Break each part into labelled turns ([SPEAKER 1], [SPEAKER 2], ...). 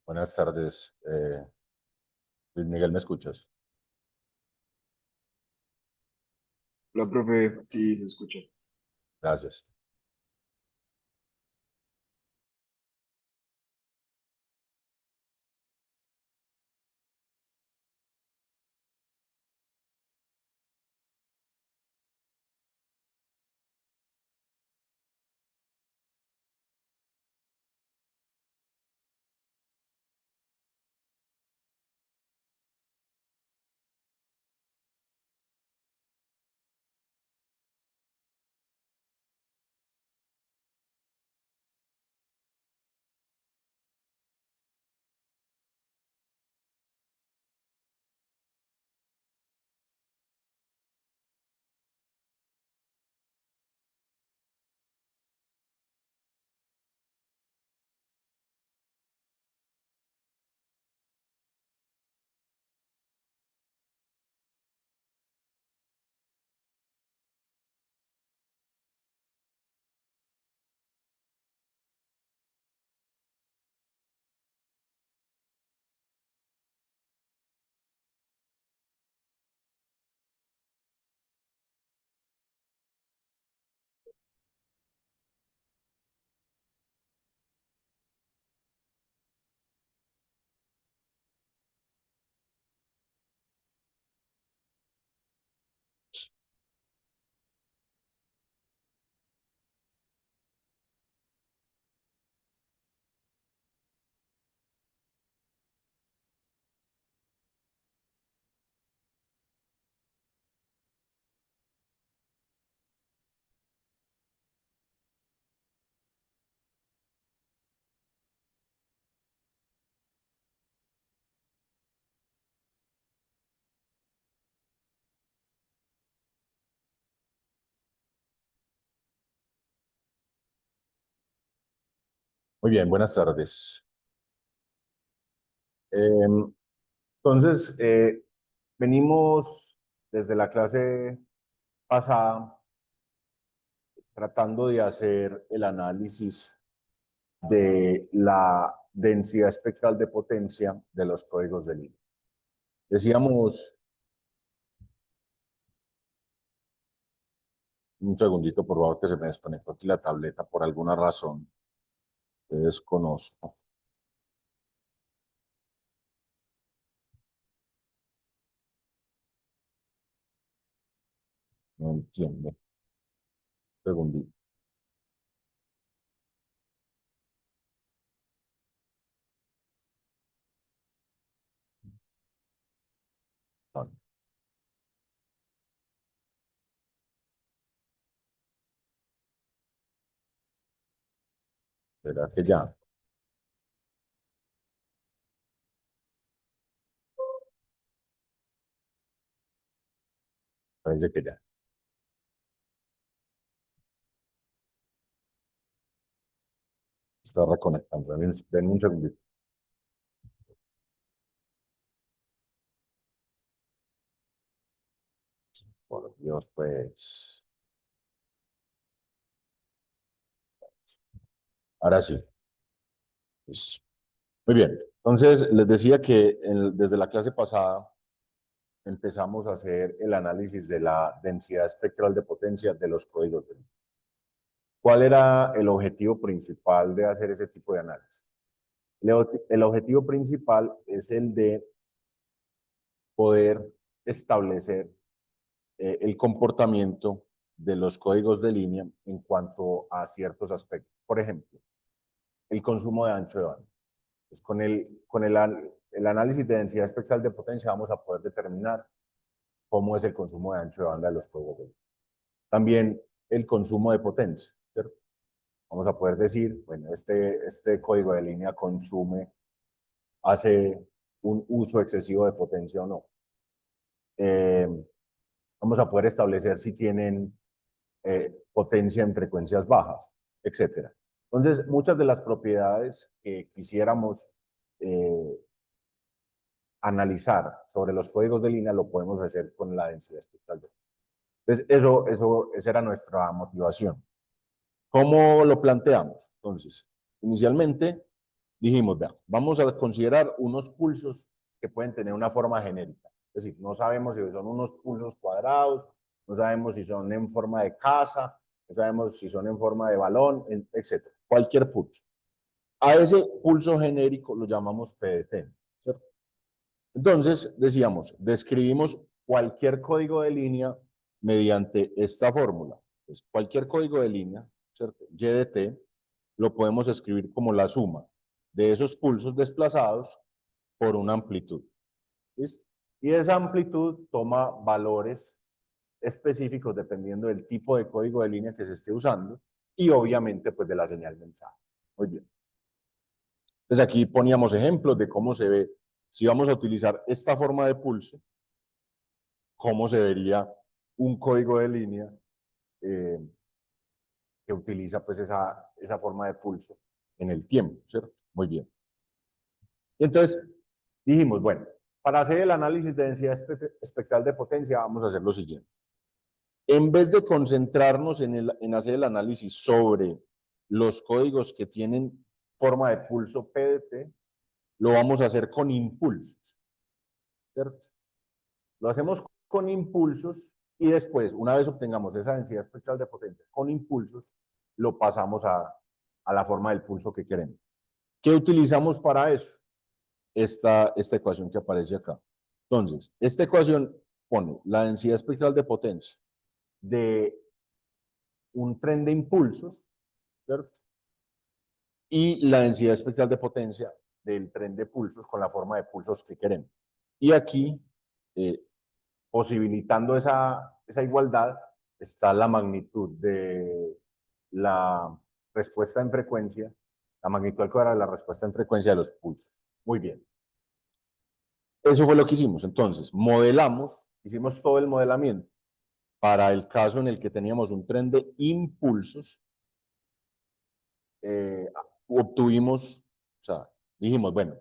[SPEAKER 1] Buenas tardes. Luis Miguel, ¿me escuchas?
[SPEAKER 2] Hola, profe, sí, se escucha.
[SPEAKER 1] Gracias. Muy bien, buenas tardes. Entonces, venimos desde la clase pasada tratando de hacer el análisis de la densidad espectral de potencia de los códigos de línea. Decíamos, un segundito por favor que se me desconectó aquí la tableta por alguna razón que desconozco. No entiendo. Un segundito. Vale, ¿será que ya? Parece que ya. Está reconectando. Denme un segundito. Por Dios, pues. Ahora sí. Pues, muy bien. Entonces, les decía que desde la clase pasada empezamos a hacer el análisis de la densidad espectral de potencia de los códigos de línea. ¿Cuál era el objetivo principal de hacer ese tipo de análisis? El objetivo principal es el de poder establecer el comportamiento de los códigos de línea en cuanto a ciertos aspectos. Por ejemplo, el consumo de ancho de banda. Pues el análisis de densidad espectral de potencia vamos a poder determinar cómo es el consumo de ancho de banda de los códigos de línea. También el consumo de potencia, ¿cierto? Vamos a poder decir, bueno, este código de línea hace un uso excesivo de potencia o no. Eh, Vamos a poder establecer si tienen potencia en frecuencias bajas, etcétera. Entonces, muchas de las propiedades que quisiéramos eh, analizar sobre los códigos de línea lo podemos hacer con la densidad espectral. Entonces, esa era nuestra motivación. ¿Cómo lo planteamos? Entonces, inicialmente dijimos, vea, vamos a considerar unos pulsos que pueden tener una forma genérica. Es decir, no sabemos si son unos pulsos cuadrados, no sabemos si son en forma de casa, no sabemos si son en forma de balón, etc. Cualquier pulso. A ese pulso genérico lo llamamos PDT, ¿cierto? Entonces, decíamos, describimos cualquier código de línea mediante esta fórmula. Pues cualquier código de línea, ¿cierto? Y de t, lo podemos escribir como la suma de esos pulsos desplazados por una amplitud. ¿Listo? Y esa amplitud toma valores específicos dependiendo del tipo de código de línea que se esté usando y obviamente pues de la señal mensaje. Muy bien. Entonces aquí poníamos ejemplos de cómo se ve, si vamos a utilizar esta forma de pulso, cómo se vería un código de línea eh, que utiliza pues esa forma de pulso en el tiempo, ¿cierto? Muy bien. Y entonces dijimos, bueno, para hacer el análisis de densidad espectral de potencia vamos a hacer lo siguiente. En vez de concentrarnos en hacer el análisis sobre los códigos que tienen forma de pulso PDT, lo vamos a hacer con impulsos, ¿cierto? Lo hacemos con impulsos y después, una vez obtengamos esa densidad espectral de potencia con impulsos, lo pasamos a la forma del pulso que queremos. ¿Qué utilizamos para eso? Esta ecuación que aparece acá. Entonces, esta ecuación pone la densidad espectral de potencia de un tren de impulsos, ¿cierto? Y la densidad espectral de potencia del tren de pulsos con la forma de pulsos que queremos. Y aquí, posibilitando esa igualdad, está la magnitud de la respuesta en frecuencia, la magnitud al cuadrado de la respuesta en frecuencia de los pulsos. Muy bien. Eso fue lo que hicimos. Entonces, modelamos, hicimos todo el modelamiento para el caso en el que teníamos un tren de impulsos. Obtuvimos, o sea, dijimos, bueno,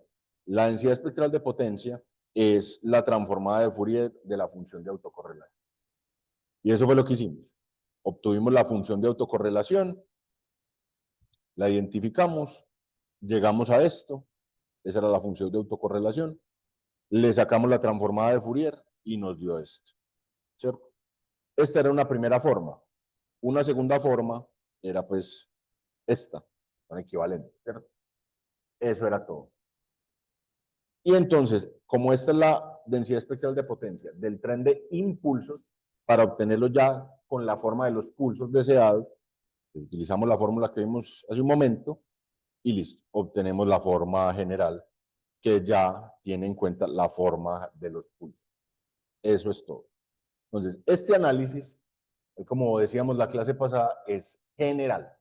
[SPEAKER 1] la densidad espectral de potencia es la transformada de Fourier de la función de autocorrelación. Y eso fue lo que hicimos. Obtuvimos la función de autocorrelación, la identificamos, llegamos a esto, esa era la función de autocorrelación, le sacamos la transformada de Fourier y nos dio esto, ¿cierto? Esta era una primera forma. Una segunda forma era pues esta, con equivalente, ¿cierto? Eso era todo. Y entonces, como esta es la densidad espectral de potencia del tren de impulsos, para obtenerlo ya con la forma de los pulsos deseados, pues utilizamos la fórmula que vimos hace un momento y listo, obtenemos la forma general que ya tiene en cuenta la forma de los pulsos. Eso es todo. Entonces, este análisis, como decíamos la clase pasada, es general.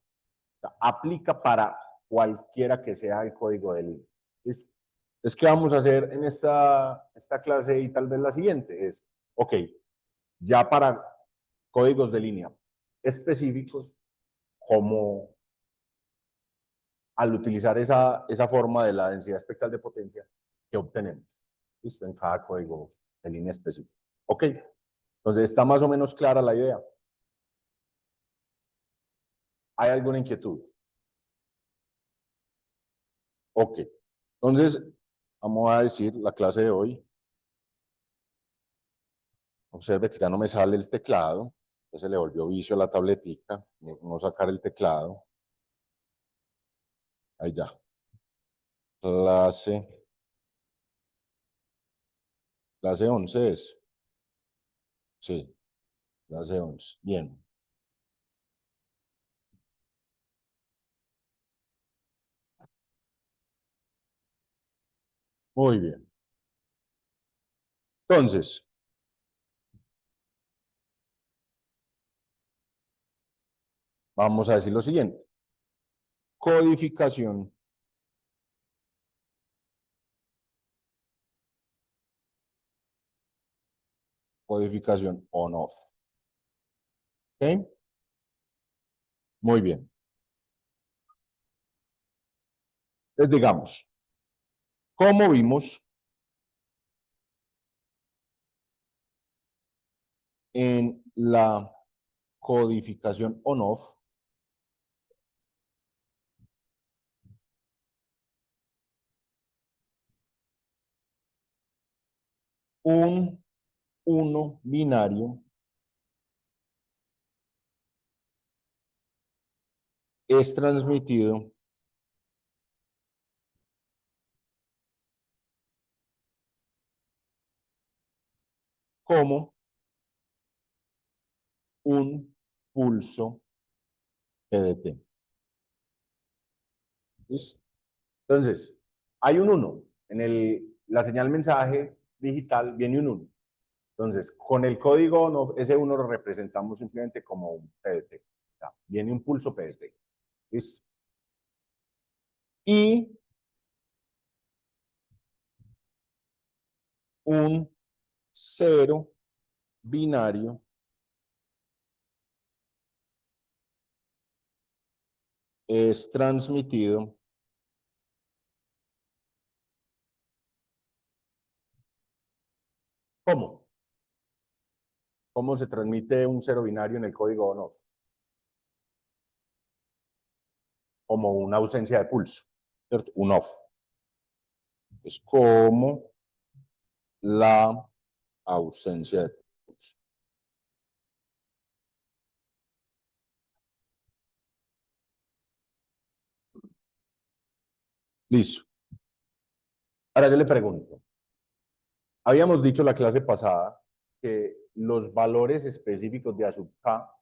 [SPEAKER 1] O sea, aplica para cualquiera que sea el código de línea. ¿Listo? Entonces, ¿qué vamos a hacer en esta clase y tal vez la siguiente? Es, ok, ya para códigos de línea específicos, como al utilizar esa forma de la densidad espectral de potencia, ¿qué obtenemos? ¿Listo? En cada código de línea específico. Ok, entonces está más o menos clara la idea. ¿Hay alguna inquietud? Ok, entonces vamos a decir la clase de hoy. Observe que ya no me sale el teclado, se le volvió vicio a la tabletica, no sacar el teclado. Ahí ya. Clase 11 es. Sí, clase 11. Bien. Muy bien. Entonces, vamos a decir lo siguiente. Codificación on-off. ¿Ok? Muy bien. Entonces, digamos, como vimos en la codificación on-off, un 1 binario es transmitido como un pulso PDT. ¿Listo? Entonces, hay un 1. La señal mensaje digital viene un 1. Entonces, con el código no, ese 1 lo representamos simplemente como un PDT. O sea, viene un pulso PDT. ¿Listo? Y un 0 binario es transmitido ¿cómo? ¿Cómo se transmite un 0 binario en el código on-off? Como una ausencia de pulso, ¿cierto? Un off. Es como la ausencia de pulso. Listo. Ahora yo le pregunto, habíamos dicho la clase pasada que los valores específicos de ASUBK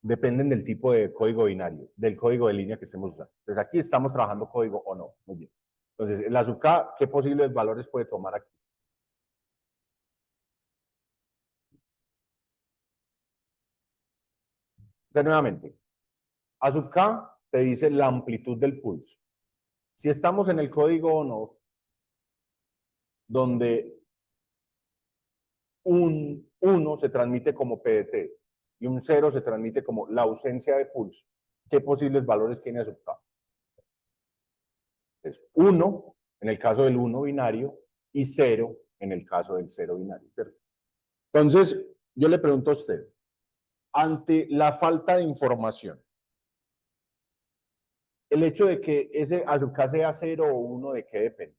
[SPEAKER 1] dependen del tipo de código binario, del código de línea que estemos usando. Entonces aquí estamos trabajando código o no. Muy bien. Entonces, el ASUBK, ¿qué posibles valores puede tomar aquí? Entonces, nuevamente, ASUBK te dice la amplitud del pulso. Si estamos en el código o no, donde un 1 se transmite como PDT y un 0 se transmite como la ausencia de pulso, ¿qué posibles valores tiene ASUBK? Es 1 en el caso del 1 binario y 0 en el caso del 0 binario, ¿cierto? Entonces, yo le pregunto a usted, ante la falta de información, el hecho de que ese ASUBK sea 0 o 1, ¿de qué depende?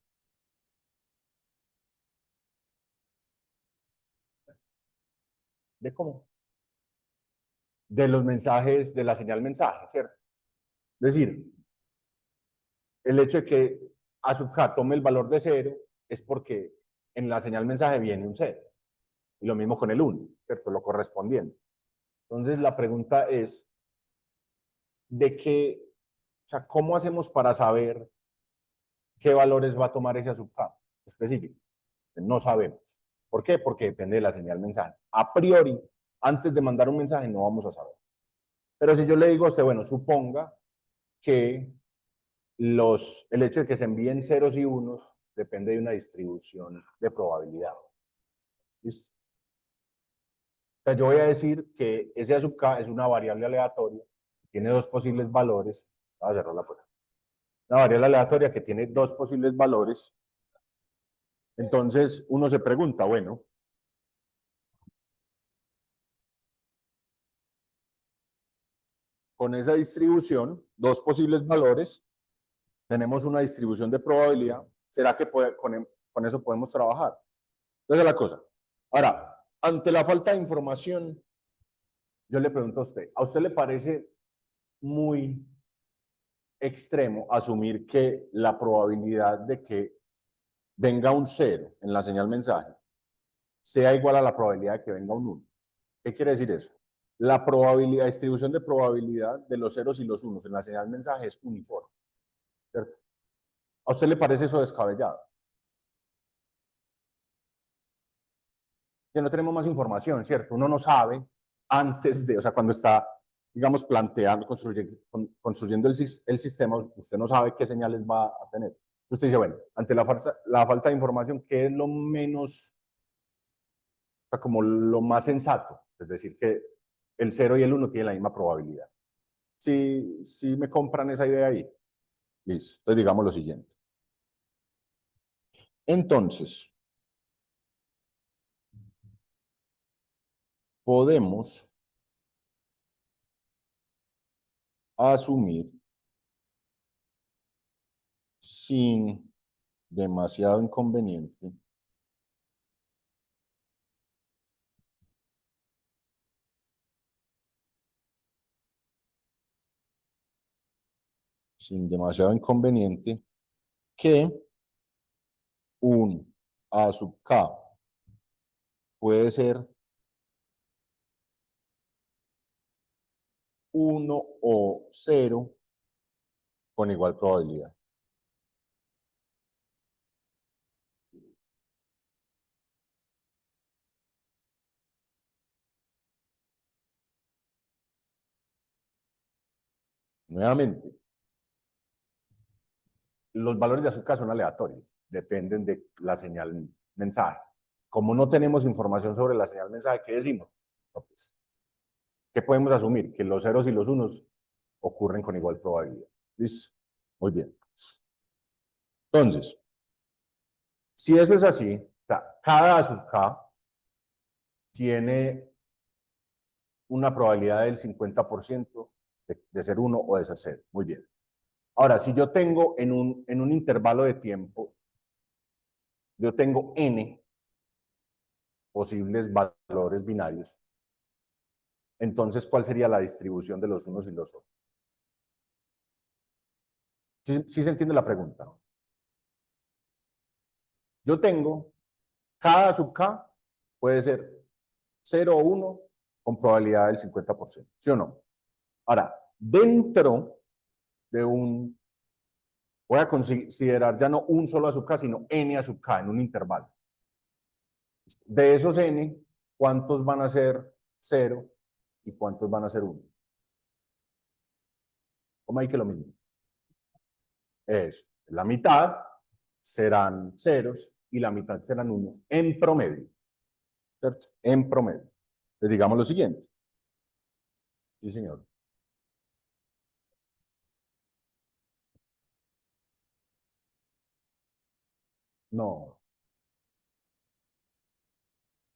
[SPEAKER 1] ¿De cómo? De los mensajes, de la señal mensaje, ¿cierto? Es decir, el hecho de que ASUBK tome el valor de 0 es porque en la señal mensaje viene un 0. Y lo mismo con el 1, ¿cierto? Lo correspondiente. Entonces, la pregunta es, ¿de qué, o sea, cómo hacemos para saber qué valores va a tomar ese ASUBK específico? No sabemos. ¿Por qué? Porque depende de la señal mensaje. A priori, antes de mandar un mensaje, no vamos a saber. Pero si yo le digo a usted, bueno, suponga que el hecho de que se envíen ceros y unos depende de una distribución de probabilidad. ¿Listo? O sea, yo voy a decir que ese A sub k es una variable aleatoria, tiene dos posibles valores. Voy a cerrar la puerta. Una variable aleatoria que tiene dos posibles valores. Entonces uno se pregunta, bueno, con esa distribución, dos posibles valores, tenemos una distribución de probabilidad. ¿Será que con eso podemos trabajar? Esa es la cosa. Ahora, ante la falta de información, yo le pregunto a usted le parece muy extremo asumir que la probabilidad de que venga un 0 en la señal mensaje sea igual a la probabilidad de que venga un 1? ¿Qué quiere decir eso? La probabilidad, distribución de probabilidad de los ceros y los unos en la señal mensaje es uniforme, ¿cierto? ¿A usted le parece eso descabellado? Que no tenemos más información, ¿cierto? Uno no sabe antes de, o sea, cuando está, digamos, planteando, construyendo el sistema, usted no sabe qué señales va a tener. Usted dice, bueno, ante la falta de información, ¿qué es lo menos, o sea, como lo más sensato? Es decir, que el 0 y el 1 tienen la misma probabilidad. Si me compran esa idea ahí, listo. Entonces digamos lo siguiente. Entonces, podemos asumir sin demasiado inconveniente sin demasiado inconveniente, que un A sub K puede ser 1 o 0 con igual probabilidad. Nuevamente, los valores de azúcar son aleatorios, dependen de la señal mensaje. Como no tenemos información sobre la señal mensaje, ¿qué decimos? No, pues, ¿qué podemos asumir? Que los ceros y los unos ocurren con igual probabilidad. ¿Listo? Muy bien. Entonces, si eso es así, o sea, cada A sub K tiene una probabilidad del 50% de ser 1 o de ser 0. Muy bien. Ahora, si yo tengo en un intervalo de tiempo, yo tengo n posibles valores binarios, entonces, ¿cuál sería la distribución de los unos y los otros? ¿Sí se entiende la pregunta? Yo tengo, cada sub k puede ser 0 o 1 con probabilidad del 50%, ¿sí o no? Ahora, dentro de voy a considerar ya no un solo a sub k, sino n a sub k en un intervalo. De esos n, ¿cuántos van a ser 0 y cuántos van a ser 1? ¿Cómo hay que lo mismo? Eso. La mitad serán ceros y la mitad serán unos en promedio, ¿cierto? En promedio. Les digamos lo siguiente. Sí, señor. No.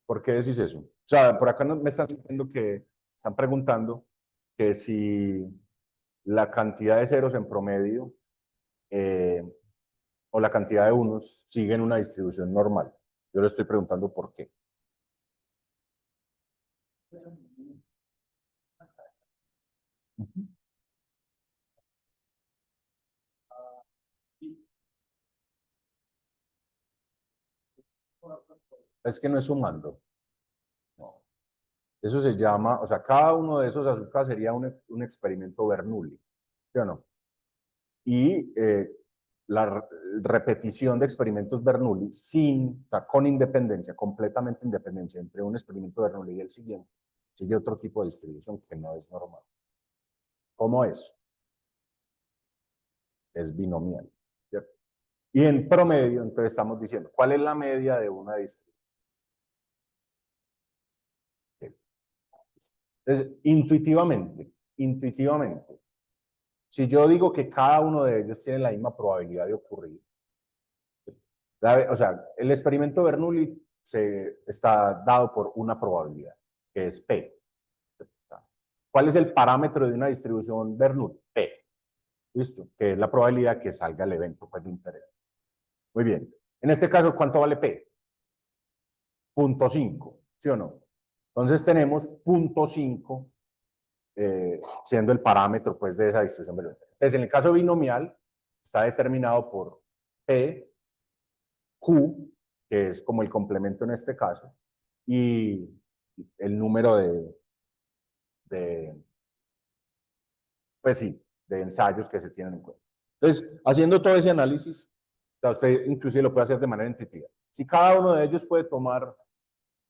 [SPEAKER 1] ¿Por qué decís eso? O sea, por acá me están diciendo que están preguntando que si la cantidad de ceros en promedio eh, o la cantidad de unos siguen una distribución normal. Yo le estoy preguntando por qué. Es que no es sumando. No. Eso se llama, o sea, cada uno de esos azúcares sería un experimento Bernoulli, ¿sí o no? Y la repetición de experimentos Bernoulli o sea, con independencia, completamente independencia entre un experimento Bernoulli y el siguiente, sigue otro tipo de distribución que no es normal. ¿Cómo es? Es binomial, ¿cierto? Y en promedio, entonces estamos diciendo, ¿cuál es la media de una distribución? Entonces, intuitivamente, si yo digo que cada uno de ellos tiene la misma probabilidad de ocurrir, o sea, el experimento Bernoulli está dado por una probabilidad, que es P. ¿Cuál es el parámetro de una distribución Bernoulli? P. ¿Listo? Que es la probabilidad que salga el evento pues, de interés. Muy bien. En este caso, ¿cuánto vale P? 0.5, ¿sí o no? Entonces tenemos 0.5 siendo el parámetro pues, de esa distribución Bernoulli. Entonces, en el caso binomial, está determinado por P, Q, que es como el complemento en este caso, y el número de pues sí, de ensayos que se tienen en cuenta. Entonces, haciendo todo ese análisis, usted inclusive lo puede hacer de manera intuitiva. Si cada uno de ellos puede tomar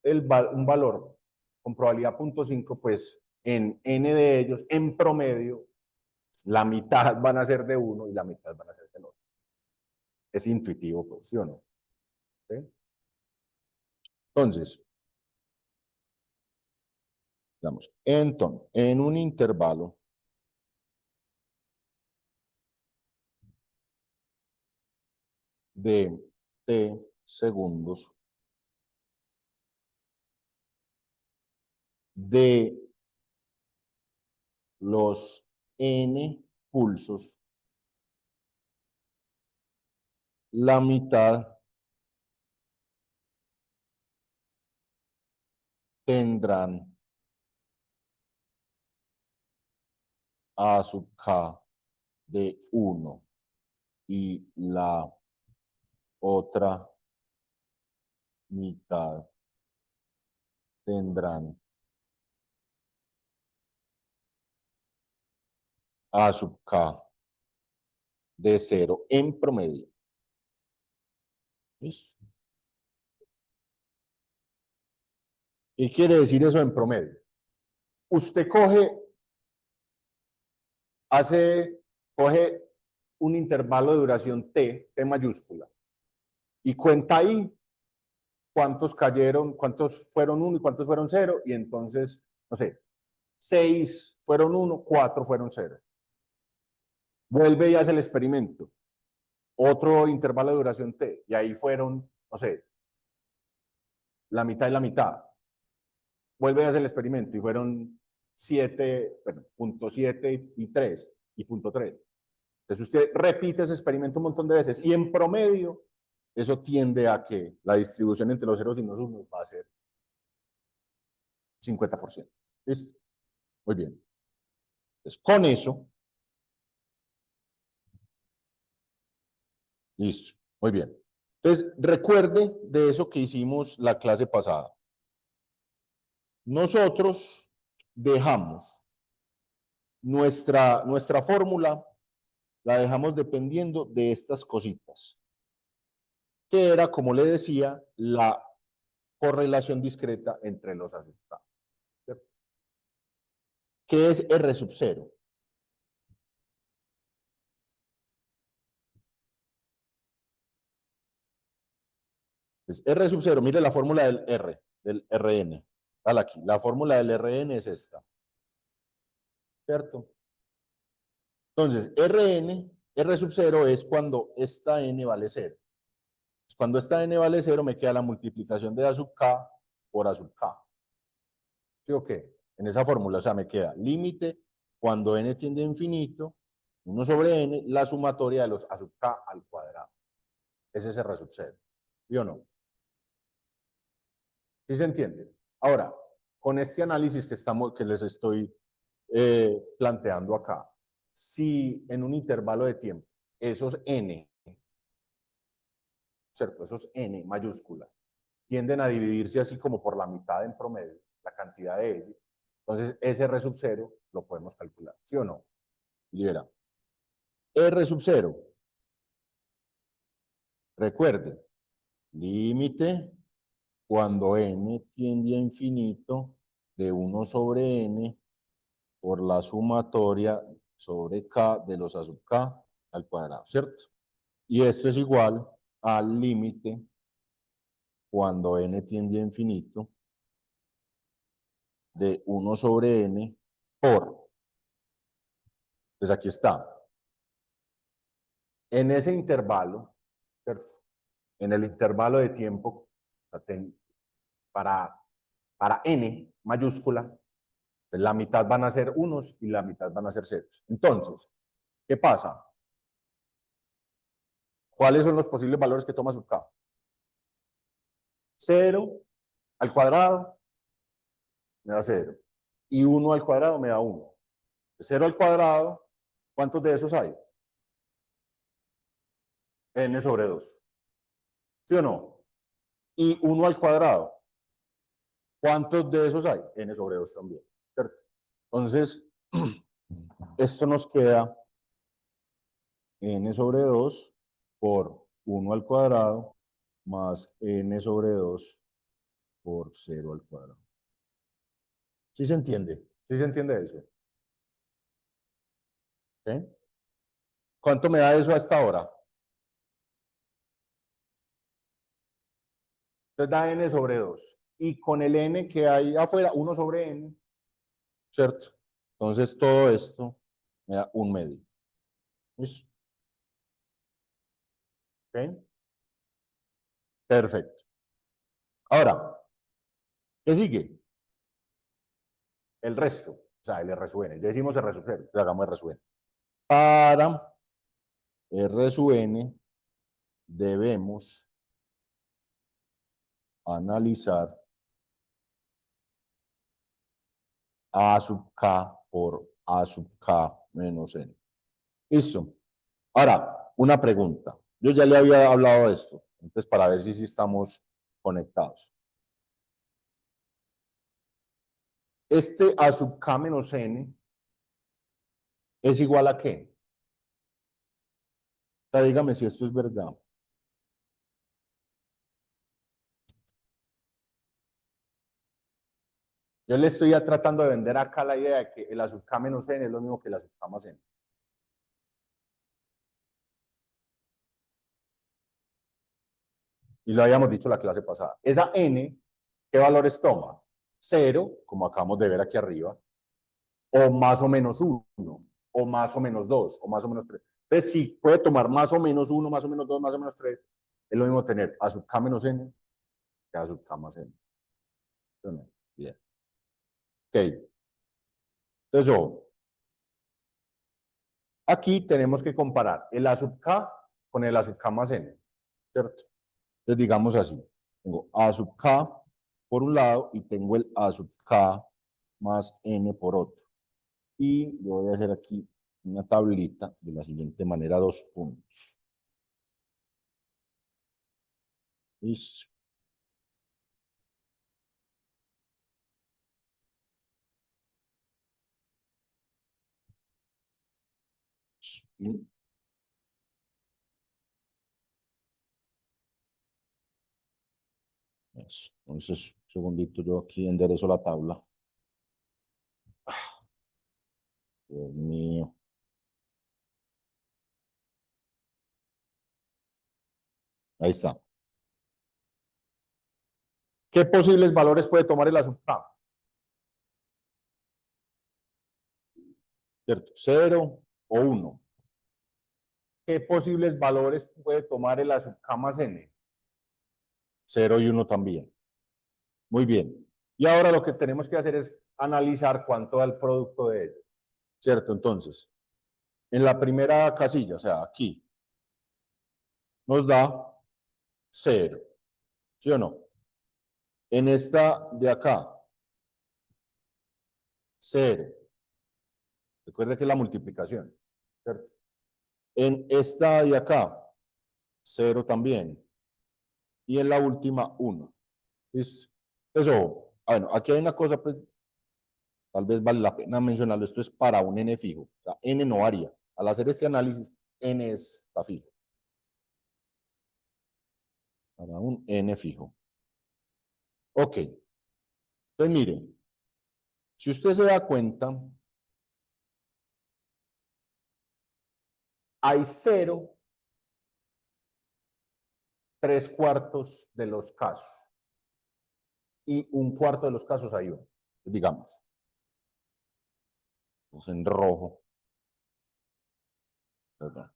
[SPEAKER 1] un valor con probabilidad 0.5, pues en n de ellos, en promedio, la mitad van a ser de uno y la mitad van a ser del otro. Es intuitivo, pues, ¿sí o no? ¿Sí? Entonces, en un intervalo de t segundos de los n pulsos, la mitad tendrán A sub K de 1 y la otra mitad tendrán A sub K de 0 en promedio. ¿Listo? ¿Qué quiere decir eso en promedio? Usted coge un intervalo de duración T mayúscula, y cuenta ahí cuántos cayeron, cuántos fueron 1 y cuántos fueron 0, y entonces, no sé, 6 fueron 1, 4 fueron 0. Vuelve y hace el experimento. Otro intervalo de duración T, y ahí fueron, no sé, la mitad y la mitad. Vuelve y hace el experimento, y fueron 7, bueno, punto 7 y 3, y punto 3. Entonces usted repite ese experimento un montón de veces, y en promedio, eso tiende a que la distribución entre los ceros y los unos va a ser 50%. ¿Listo? Muy bien. Entonces, con eso, listo. Muy bien. Entonces, recuerde de eso que hicimos la clase pasada. Nosotros dejamos nuestra fórmula, la dejamos dependiendo de estas cositas, que era, como le decía, la correlación discreta entre los aceptados. ¿Qué es R sub 0? R sub 0, mire la fórmula del R, del Rn. Dale aquí, la fórmula del Rn es esta. ¿Cierto? Entonces, R sub 0 es cuando esta n vale 0. Cuando esta n vale 0, me queda la multiplicación de A sub k por A sub k. ¿Sí o qué? En esa fórmula, o sea, me queda límite cuando n tiende a infinito, 1 sobre n, la sumatoria de los A sub k al cuadrado. Ese es R sub 0. ¿Sí o no? ¿Sí se entiende? Ahora, con este análisis que les estoy planteando acá, si en un intervalo de tiempo esos n, ¿cierto? Esos n mayúscula tienden a dividirse así como por la mitad en promedio, la cantidad de ellos, entonces ese R sub 0 lo podemos calcular, ¿sí o no? Libera. R sub 0, recuerde, límite cuando n tiende a infinito de 1 sobre n por la sumatoria sobre k de los A sub k al cuadrado, ¿cierto? Y esto es igual al límite cuando n tiende a infinito de 1 sobre n por, pues aquí está, en ese intervalo, ¿cierto? En el intervalo de tiempo, para, para n mayúscula, pues la mitad van a ser unos y la mitad van a ser ceros. Entonces, ¿qué pasa? ¿Cuáles son los posibles valores que toma sub k? 0 al cuadrado me da 0. Y 1 al cuadrado me da 1. 0 al cuadrado, ¿cuántos de esos hay? N sobre 2. ¿Sí o no? Y 1 al cuadrado, ¿cuántos de esos hay? N sobre 2 también. ¿Cierto? Entonces, esto nos queda N sobre 2 por 1 al cuadrado más N sobre 2 por 0 al cuadrado. ¿Sí se entiende? ¿Sí se entiende eso? ¿Sí? ¿Cuánto me da eso a esta hora? Entonces da N sobre 2. Y con el N que hay afuera, 1 sobre N, ¿cierto? Entonces todo esto me da 1 medio. ¿Listo? ¿Ok? Perfecto. Ahora, ¿qué sigue? El resto, o sea, el R sub n. Ya hicimos R sub 0, hagamos R sub n. Para R sub n debemos analizar A sub k por A sub k menos n. Listo. Ahora, una pregunta. Yo ya le había hablado de esto, entonces para ver si estamos conectados. Este A sub K menos N es igual a ¿qué? O sea, dígame si esto es verdad. Yo le estoy ya tratando de vender acá la idea de que el A sub K menos N es lo mismo que el A sub K más N. Y lo habíamos dicho la clase pasada. Esa N, ¿qué valores toma? Cero, como acabamos de ver aquí arriba, o más o menos uno, o más o menos dos, o más o menos tres. Entonces, si puede tomar más o menos uno, más o menos dos, más o menos tres, es lo mismo tener A sub K menos N que A sub K más N. Bien. Ok. Entonces, aquí tenemos que comparar el A sub K con el A sub K más N, ¿cierto? Entonces, digamos así, tengo A sub K por un lado y tengo el A sub K más N por otro. Y yo voy a hacer aquí una tablita de la siguiente manera, 2 puntos. Listo. Eso. Entonces, un segundito, yo aquí enderezo la tabla. Dios mío. Ahí está. ¿Qué posibles valores puede tomar el azúcar? ¿Cierto? 0 o 1. ¿Qué posibles valores puede tomar el azúcar más N? 0 y 1 también. Muy bien. Y ahora lo que tenemos que hacer es analizar cuánto da el producto de ellos. ¿Cierto? Entonces, en la primera casilla, o sea, aquí, nos da 0. ¿Sí o no? En esta de acá, 0. Recuerde que es la multiplicación. ¿Cierto? En esta de acá, 0 también. Y en la última, 1. ¿Listo? Eso, bueno, aquí hay una cosa, pues, tal vez vale la pena mencionarlo. Esto es para un n fijo. O sea, n no varía. Al hacer este análisis, n está fijo. Para un n fijo. Ok. Entonces, miren, si usted se da cuenta, hay 0, 3/4 de los casos. Y 1/4 de los casos hay 1. Digamos, pues en rojo. ¿Verdad?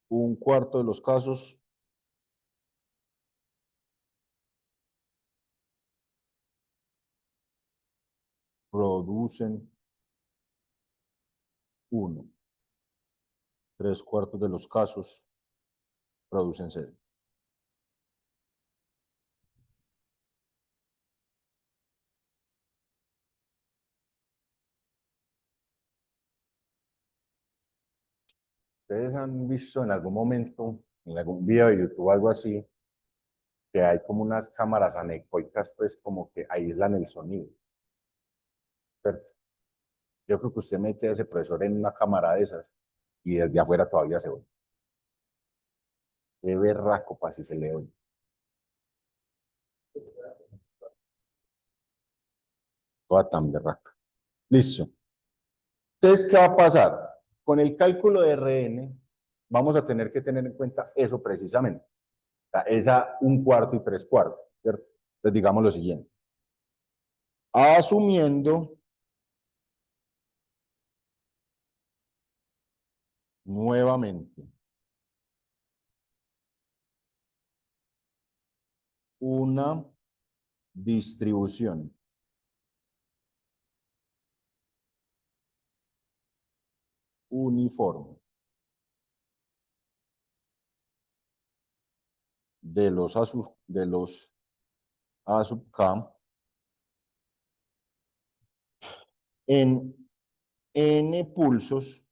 [SPEAKER 1] 1/4 de los casos producen 1. 3/4 de los casos producen 0. Ustedes han visto en algún momento, en algún video de YouTube o algo así, que hay como unas cámaras anecoicas, pues como que aíslan el sonido. ¿Cierto? Yo creo que usted mete a ese profesor en una cámara de esas y desde afuera todavía se oye. Qué berraco para si se le oye. Toda tan berraca. Listo. Entonces, ¿qué va a pasar? Con el cálculo de RN, vamos a tener que tener en cuenta eso precisamente. O sea, esa 1/4 y 3/4. ¿Cierto? Entonces, digamos lo siguiente. Asumiendo nuevamente una distribución uniforme de los A sub K en n pulsos,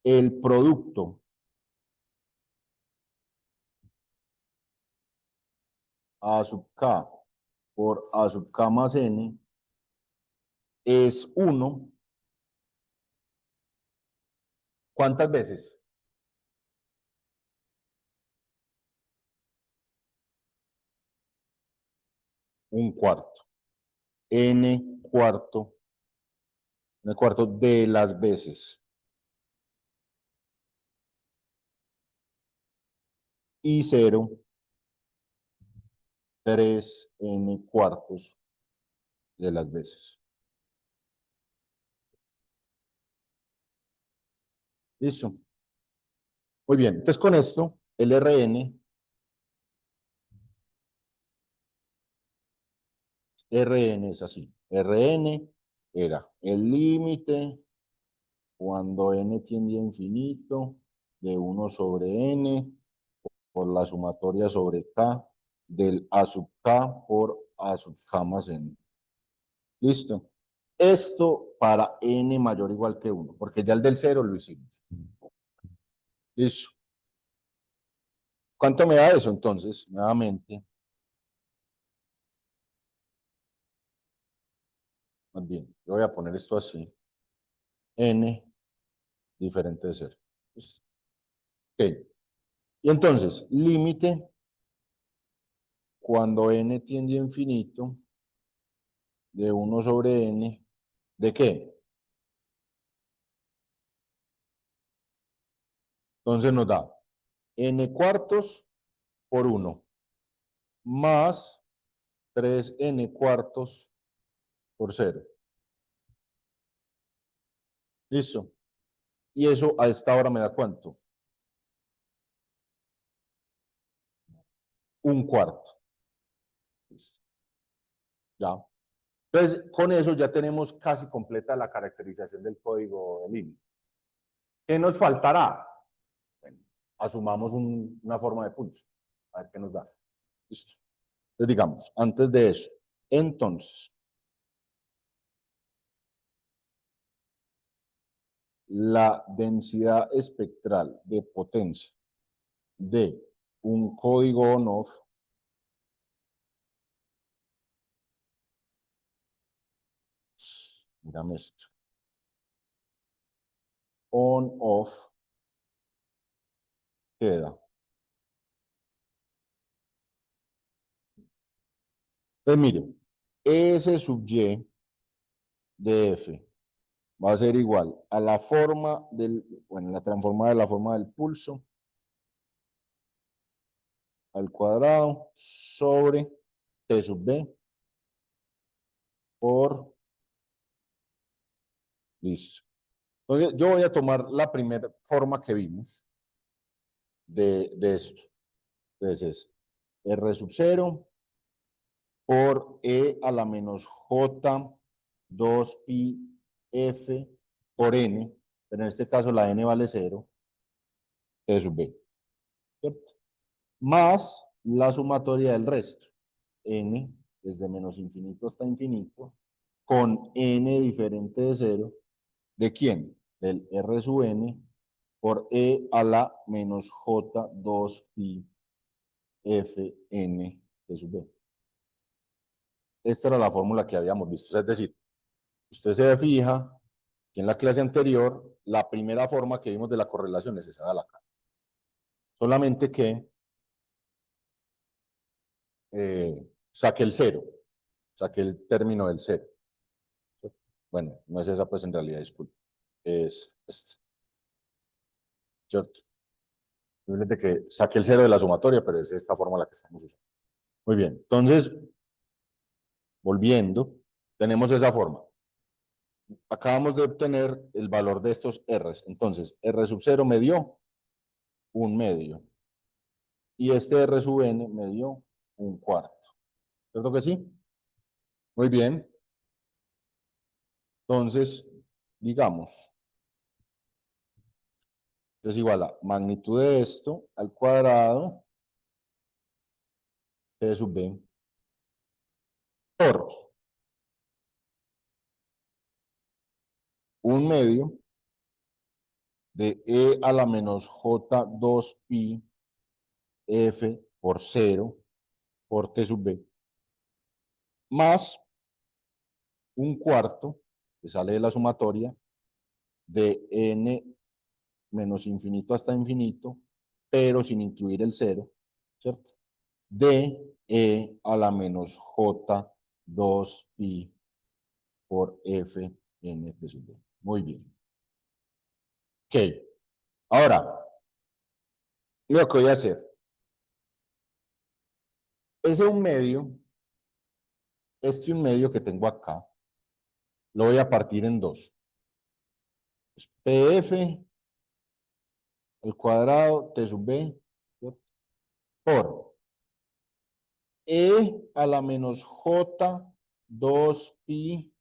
[SPEAKER 1] el producto A sub k por A sub k más n es 1. ¿Cuántas veces? Un cuarto. N cuarto de las veces. Y 0, 3 n cuartos de las veces. ¿Listo? Muy bien. Entonces, con esto, el Rn es así. Rn era el límite cuando n tiende a infinito de 1 sobre n por la sumatoria sobre k del a sub k por a sub k más n. ¿Listo? Esto para n mayor o igual que 1, porque ya el del 0 lo hicimos. Listo. ¿Cuánto me da eso entonces? Nuevamente. Más bien, yo voy a poner esto así. N diferente de 0. Ok. Y entonces, límite cuando n tiende a infinito de 1 sobre n, ¿de qué? Entonces nos da n cuartos por 1 más 3n cuartos por 0. ¿Listo? Y eso a esta hora me da ¿cuánto? Un cuarto. ¿Listo? Ya. Entonces, con eso ya tenemos casi completa la caracterización del código de línea. ¿Qué nos faltará? Bueno, asumamos una forma de pulso. A ver qué nos da. Listo. Entonces, digamos, antes de eso, entonces, la densidad espectral de potencia de un código on-off mírame esto, on-off queda. Entonces, miren, S sub Y de F va a ser igual a la forma del, bueno, la transformada de la forma del pulso al cuadrado sobre T sub B por, listo. Entonces, yo voy a tomar la primera forma que vimos de esto. Entonces, es R sub 0 por E a la menos J 2 pi F por N, pero en este caso la N vale 0, T sub B, ¿cierto? Más la sumatoria del resto, N desde menos infinito hasta infinito, con N diferente de 0, ¿de quién? Del R sub N por E a la menos J 2 pi F N T sub B. Esta era la fórmula que habíamos visto, es decir, usted se fija que en la clase anterior, la primera forma que vimos de la correlación es esa de acá. Solamente que saqué el 0, saqué el término del 0. Bueno, no es esa, pues en realidad, disculpe. Es esta, ¿cierto? Simplemente que saqué el 0 de la sumatoria, pero es esta fórmula que estamos usando. Muy bien, entonces, volviendo, tenemos esa forma. Acabamos de obtener el valor de estos R's. Entonces, R sub 0 me dio un medio. Y este R sub n me dio un cuarto. ¿Cierto que sí? Muy bien. Entonces, digamos, es igual a magnitud de esto al cuadrado T sub B por un medio de E a la menos J2 pi F por 0 por T sub B, más un cuarto, que sale de la sumatoria, de N menos infinito hasta infinito, pero sin incluir el 0, ¿cierto? De E a la menos J2 pi por F N T sub B. Muy bien. Ok. Ahora, lo que voy a hacer. Ese un medio, un medio que tengo acá, lo voy a partir en dos. PF al cuadrado T sub B, ¿cierto? Por E a la menos J2 pi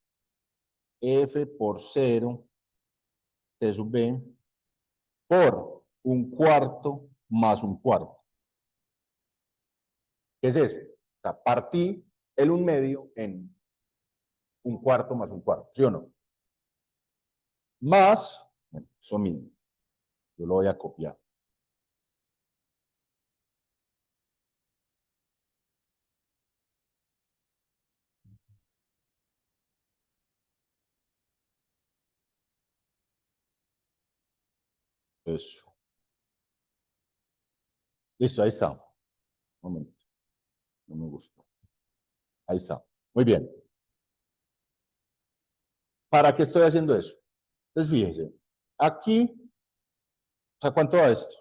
[SPEAKER 1] F por 0 T sub B por un cuarto más un cuarto. ¿Qué es eso? O sea, partí el un medio en un cuarto más un cuarto, ¿sí o no? Más, bueno, eso mismo, yo lo voy a copiar. Eso. Listo, ahí está. Un momento, no me gusta. Ahí está. Muy bien. ¿Para qué estoy haciendo eso? Entonces, fíjense, aquí, o sea, ¿cuánto da esto?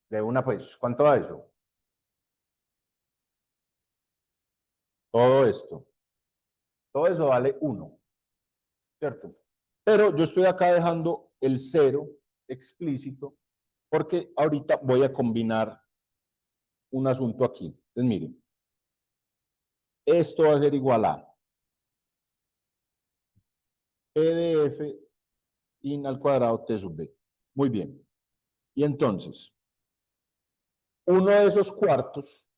[SPEAKER 1] De una, pues, ¿cuánto da eso? Todo esto. Todo eso vale 1, ¿cierto? Pero yo estoy acá dejando el 0 explícito porque ahorita voy a combinar un asunto aquí. Entonces, miren, esto va a ser igual a P de F in al cuadrado T sub B. Muy bien. Y entonces, uno de esos cuartos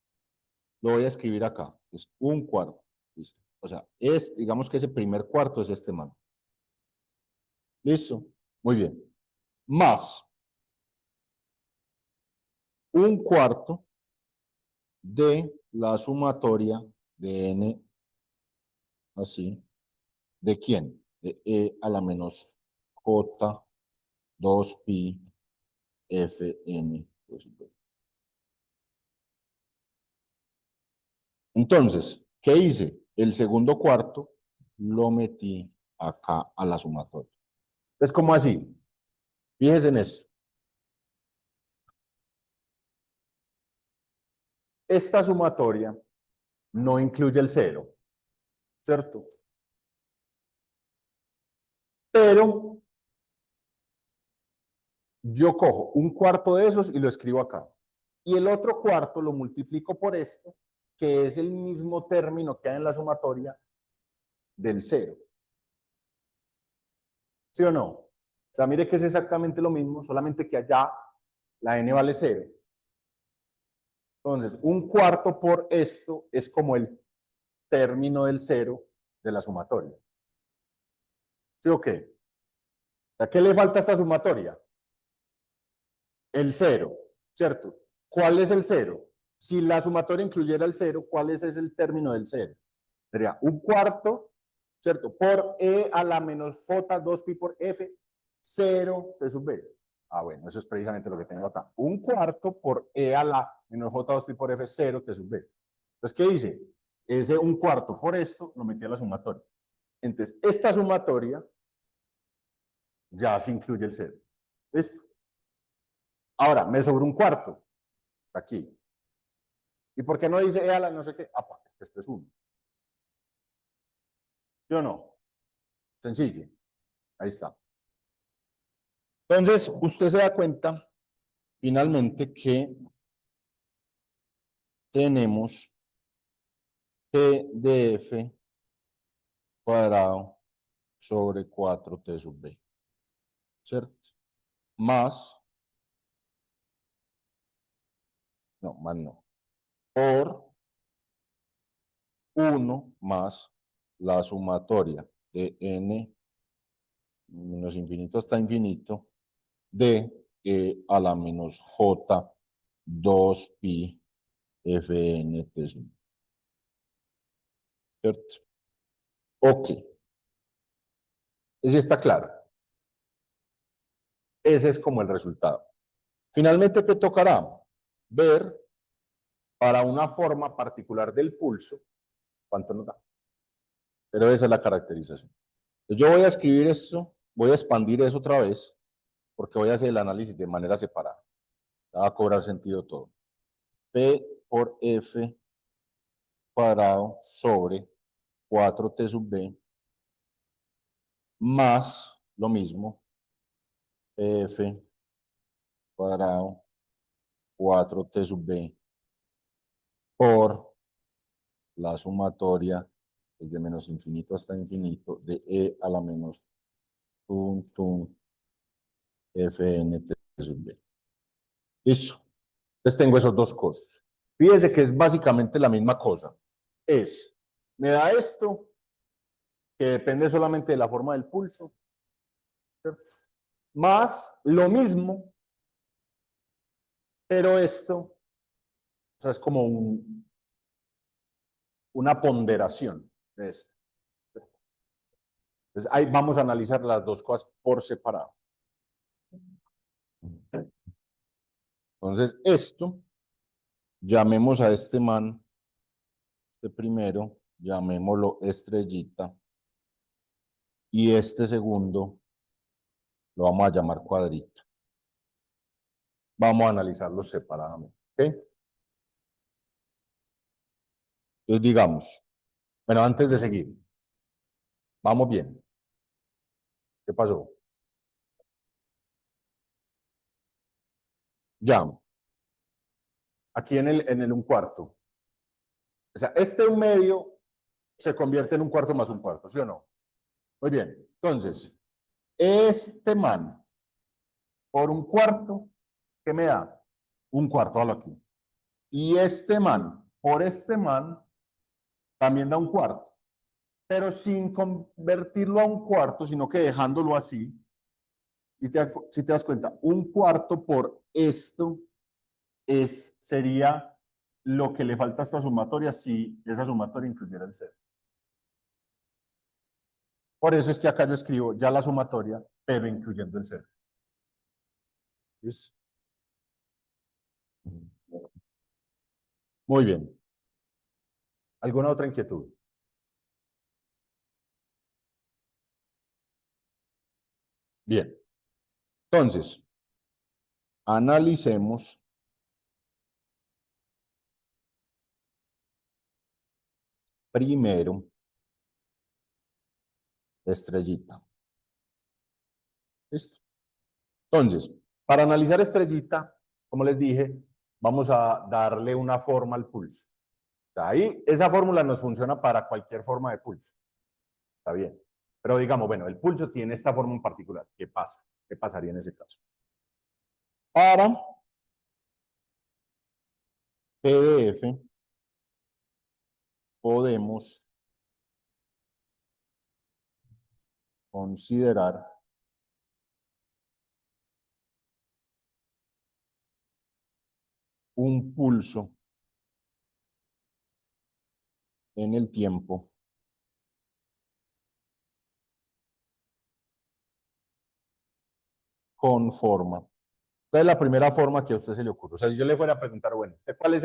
[SPEAKER 1] lo voy a escribir acá. Es un cuarto. ¿Listo? O sea, digamos que ese primer cuarto es este man. ¿Listo? Muy bien. Más un cuarto de la sumatoria de n, así, ¿de quién? De e a la menos j 2 pi f n. Entonces, ¿qué hice? El segundo cuarto lo metí acá a la sumatoria. Es como así. Fíjense en esto. Esta sumatoria no incluye el cero, ¿cierto? Pero yo cojo un cuarto de esos y lo escribo acá. Y el otro cuarto lo multiplico por esto, que es el mismo término que hay en la sumatoria del cero. ¿Sí o no? O sea, mire que es exactamente lo mismo, solamente que allá la n vale cero. Entonces, un cuarto por esto es como el término del cero de la sumatoria. ¿Sí o qué? ¿A qué le falta a esta sumatoria? El cero, ¿cierto? ¿Cuál es el cero? Si la sumatoria incluyera el cero, ¿cuál es el término del cero? Sería un cuarto, ¿cierto? Por e a la menos j 2 pi por f, 0 t sub b. Ah, bueno, eso es precisamente lo que tengo acá. Un cuarto por e a la menos j 2 pi por f, 0 t sub b. Entonces, ¿qué dice? Ese un cuarto por esto lo metí a la sumatoria. Entonces, esta sumatoria ya se incluye el cero. ¿Listo? Ahora, me sobra un cuarto. Está aquí. ¿Y por qué no dice e a la no sé qué? Ah, pues es que esto es 1. ¿Sí o no? Sencillo. Ahí está. Entonces, usted se da cuenta finalmente que tenemos P de F cuadrado sobre 4T sub B, ¿cierto? Más, no, más no, por 1 más la sumatoria de n menos infinito hasta infinito de e a la menos j 2pi fn t sub. ¿Cierto? Ok. Ese está claro. Ese es como el resultado. Finalmente, ¿qué tocará? Ver para una forma particular del pulso cuánto nos da. Pero esa es la caracterización. Entonces, yo voy a escribir esto, voy a expandir eso otra vez, porque voy a hacer el análisis de manera separada. Va a cobrar sentido todo. P por F cuadrado sobre 4T sub B más lo mismo, PF cuadrado 4T sub B por la sumatoria desde menos infinito hasta infinito de E a la menos tum FNT sub B. Listo. Entonces tengo esos dos cosas. Fíjese que es básicamente la misma cosa. Me da esto, que depende solamente de la forma del pulso, ¿cierto? Más lo mismo, pero esto, o sea, es como una ponderación de esto. Entonces, ahí vamos a analizar las dos cosas por separado. Entonces, esto, llamemos a este man, este primero, llamémoslo estrellita, y este segundo lo vamos a llamar cuadrito. Vamos a analizarlos separadamente. ¿Ok? Entonces, digamos, bueno, antes de seguir, vamos bien. ¿Qué pasó? Ya, aquí en el un cuarto. O sea, este un medio se convierte en un cuarto más un cuarto, ¿sí o no? Muy bien. Entonces, este man por un cuarto, ¿qué me da? Un cuarto a lo aquí. Y este man por este man también da un cuarto, pero sin convertirlo a un cuarto, sino que dejándolo así. Y si te das cuenta, un cuarto por esto sería lo que le falta a esta sumatoria si esa sumatoria incluyera el cero. Por eso es que acá yo escribo ya la sumatoria, pero incluyendo el cero. ¿Listo? Muy bien. ¿Alguna otra inquietud? Bien. Entonces, analicemos primero estrellita. ¿Listo? Entonces, para analizar estrellita, como les dije, vamos a darle una forma al pulso. Ahí, esa fórmula nos funciona para cualquier forma de pulso. Está bien. Pero digamos, bueno, el pulso tiene esta forma en particular. ¿Qué pasa? ¿Qué pasaría en ese caso? Para PDF podemos considerar un pulso en el tiempo con forma. ¿Cuál es la primera forma que a usted se le ocurre? O sea, si yo le fuera a preguntar, bueno, ¿usted cuál es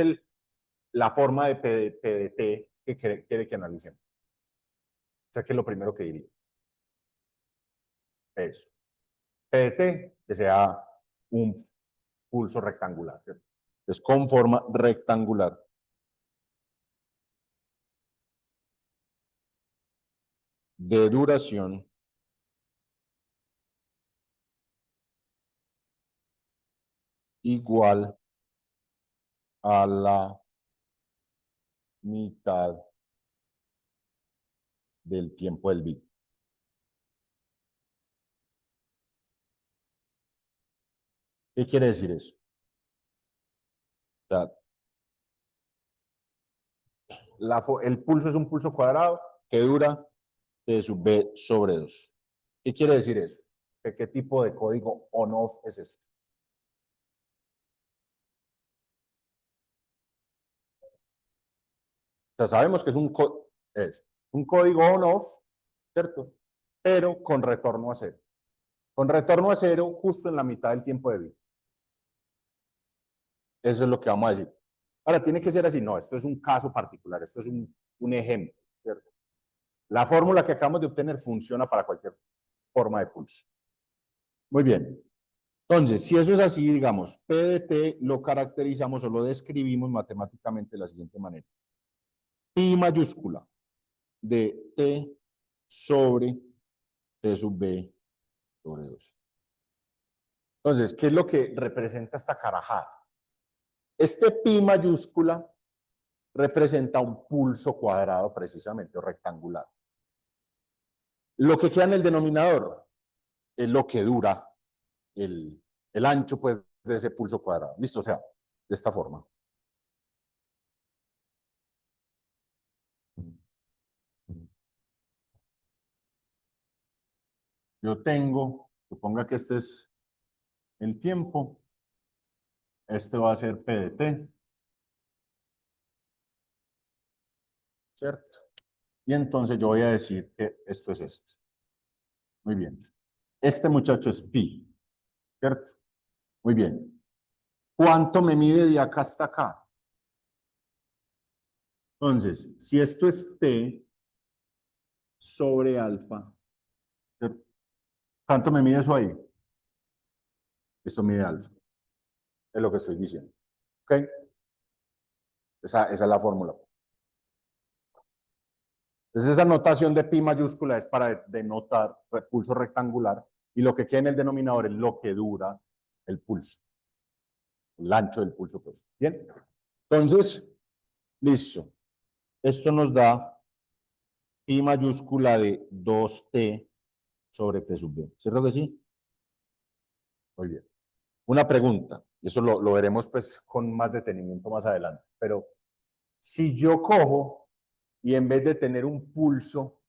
[SPEAKER 1] la forma de PDT que quiere que analicemos? O sea, ¿qué es lo primero que diría? Eso. PDT, que sea un pulso rectangular, ¿cierto? Es con forma rectangular. De duración igual a la mitad del tiempo del bit. ¿Qué quiere decir eso? O sea, el pulso es un pulso cuadrado, que dura T sub B sobre 2. ¿Qué quiere decir eso? ¿Qué tipo de código on-off es este? O sea, sabemos que es un código on-off, ¿cierto? Pero con retorno a cero. Con retorno a cero justo en la mitad del tiempo de vida. Eso es lo que vamos a decir. Ahora, tiene que ser así. No, esto es un caso particular. Esto es un ejemplo, ¿cierto? La fórmula que acabamos de obtener funciona para cualquier forma de pulso. Muy bien. Entonces, si eso es así, digamos, P de T lo caracterizamos o lo describimos matemáticamente de la siguiente manera. Pi mayúscula de T sobre T sub B sobre 2. Entonces, ¿qué es lo que representa esta carajada? Este pi mayúscula representa un pulso cuadrado precisamente, o rectangular. Lo que queda en el denominador es lo que dura el ancho pues, de ese pulso cuadrado. ¿Listo? O sea, de esta forma. Yo tengo, suponga que este es el tiempo, este va a ser P de T, ¿cierto? Y entonces yo voy a decir que esto es esto. Muy bien. Este muchacho es pi, ¿cierto? Muy bien. ¿Cuánto me mide de acá hasta acá? Entonces, si esto es t sobre alfa, ¿cierto? ¿Cuánto me mide eso ahí? Esto mide alfa. Es lo que estoy diciendo. ¿Ok? Esa es la fórmula. Entonces, esa notación de pi mayúscula es para denotar el pulso rectangular y lo que queda en el denominador es lo que dura el pulso, el ancho del pulso. Pues. Bien. Entonces, listo. Esto nos da pi mayúscula de 2t sobre t sub b. ¿Cierto que sí? Muy bien. Una pregunta, y eso lo veremos pues con más detenimiento más adelante, pero si yo cojo y en vez de tener un pulso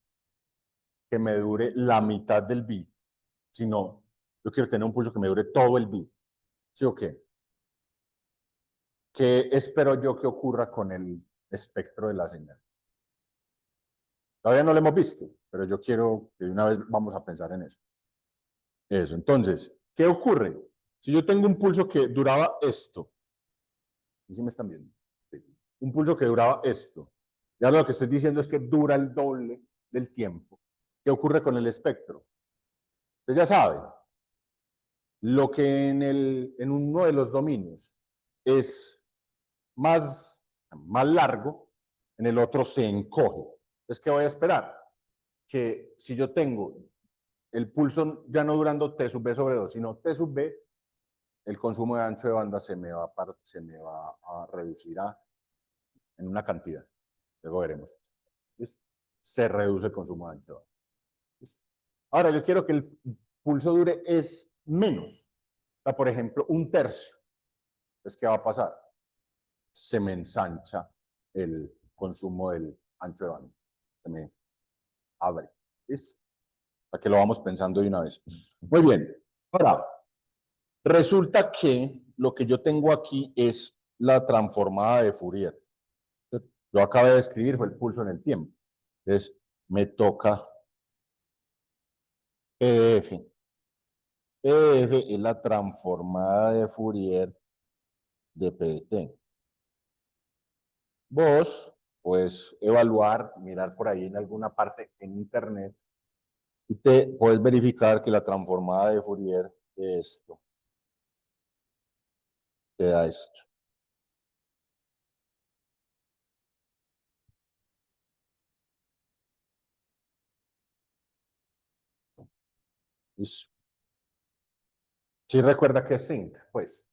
[SPEAKER 1] que me dure la mitad del bit, sino yo quiero tener un pulso que me dure todo el bit, ¿sí o qué? ¿Qué espero yo que ocurra con el espectro de la señal? Todavía no lo hemos visto, pero yo quiero que de una vez vamos a pensar en eso. Eso, entonces, ¿qué ocurre? Si yo tengo un pulso que duraba esto, ¿y si me están viendo? Sí. Un pulso que duraba esto, ya lo que estoy diciendo es que dura el doble del tiempo. ¿Qué ocurre con el espectro? Usted ya sabe, lo que en uno de los dominios es más largo, en el otro se encoge. Entonces, ¿qué voy a esperar? Que si yo tengo el pulso ya no durando T sub B sobre 2, sino T sub B, el consumo de ancho de banda se me va a reducir en una cantidad. Luego veremos. ¿Listo? Se reduce el consumo de ancho de banda. ¿Listo? Ahora, yo quiero que el pulso dure es menos. O sea, por ejemplo, un tercio. Entonces, ¿qué va a pasar? Se me ensancha el consumo del ancho de banda. Se me abre. ¿Listo? Para que lo vamos pensando de una vez. Muy bien. Ahora, resulta que lo que yo tengo aquí es la transformada de Fourier. Yo acabé de escribir, fue el pulso en el tiempo. Entonces, me toca PDF. PDF es la transformada de Fourier de PDT. Vos puedes evaluar, mirar por ahí en alguna parte en internet y te puedes verificar que la transformada de Fourier de esto te da esto. ¿Listo? ¿Sí recuerda qué es zinc? Pues,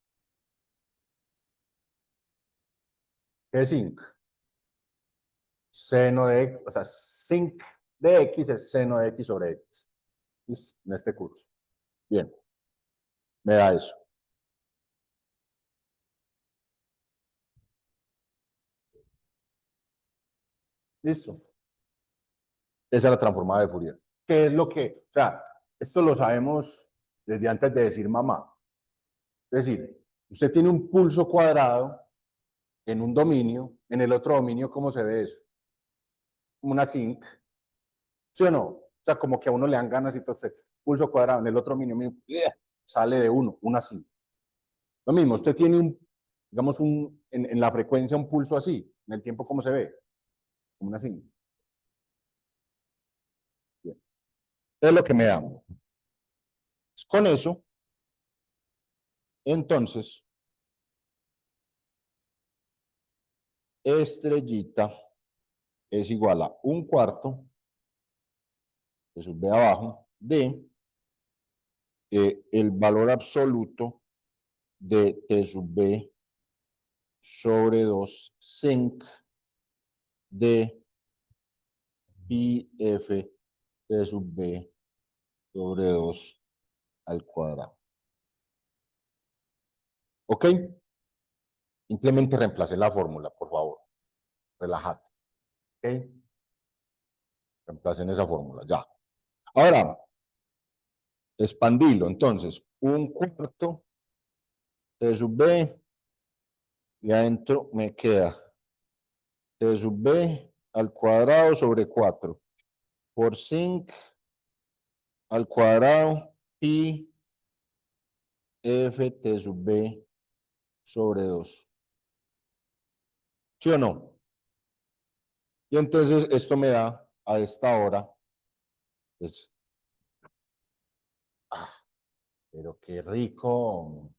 [SPEAKER 1] ¿qué es zinc? Seno de X, o sea, zinc de X es seno de X sobre X. ¿Listo? En este curso. Bien, me da eso. ¿Listo? Esa es la transformada de Fourier. ¿Qué es lo que, o sea, esto lo sabemos desde antes de decir mamá? Es decir, usted tiene un pulso cuadrado en un dominio, en el otro dominio, ¿cómo se ve eso? Una zinc, ¿sí o no? O sea, como que a uno le dan ganas y todo este pulso cuadrado en el otro dominio, sale de uno, una zinc. Lo mismo, usted tiene un, digamos, en la frecuencia un pulso así, en el tiempo, ¿cómo se ve? Como una zinc. Bien. Es lo que me da. Con eso, entonces, estrellita es igual a un cuarto, que sub B abajo, de el valor absoluto de T sub B sobre 2 zinc de pi f T sub B sobre 2 al cuadrado. ¿Ok? Simplemente reemplacé la fórmula, por favor. Relájate. ¿Ok? Reemplacen esa fórmula, ya. Ahora, expandilo. Entonces, un cuarto T sub B y adentro me queda T sub B al cuadrado sobre 4 por zinc al cuadrado pi f T sub B sobre 2. ¿Sí o no? Y entonces esto me da a esta hora, pues, pero qué rico.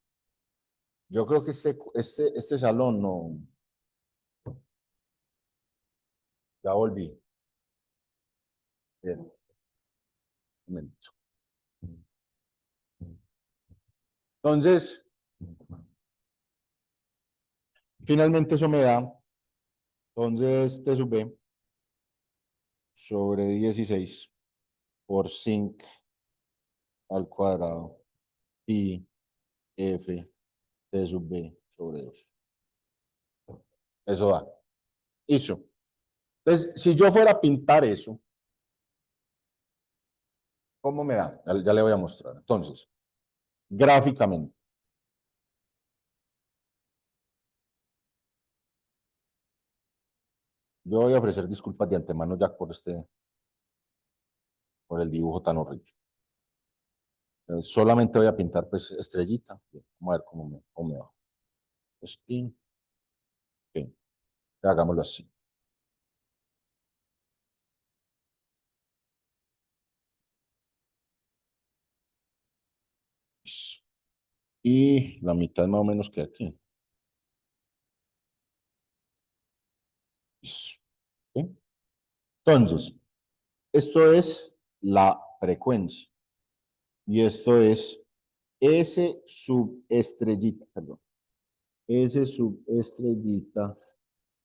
[SPEAKER 1] Yo creo que este salón no, ya volví. Bien, un momento. Entonces, finalmente eso me da, entonces T sub B sobre 16 por zinc al cuadrado pi f T sub B sobre 2. Eso da. Hizo. Entonces, si yo fuera a pintar eso, ¿cómo me da? Ya le voy a mostrar. Entonces, gráficamente, yo voy a ofrecer disculpas de antemano ya por el dibujo tan horrible. Solamente voy a pintar pues estrellita. Vamos a ver cómo me va. Spin. Ok, hagámoslo así. Y la mitad más o menos que aquí. ¿Ok? Entonces, esto es la frecuencia. Y esto es S subestrellita, perdón. S subestrellita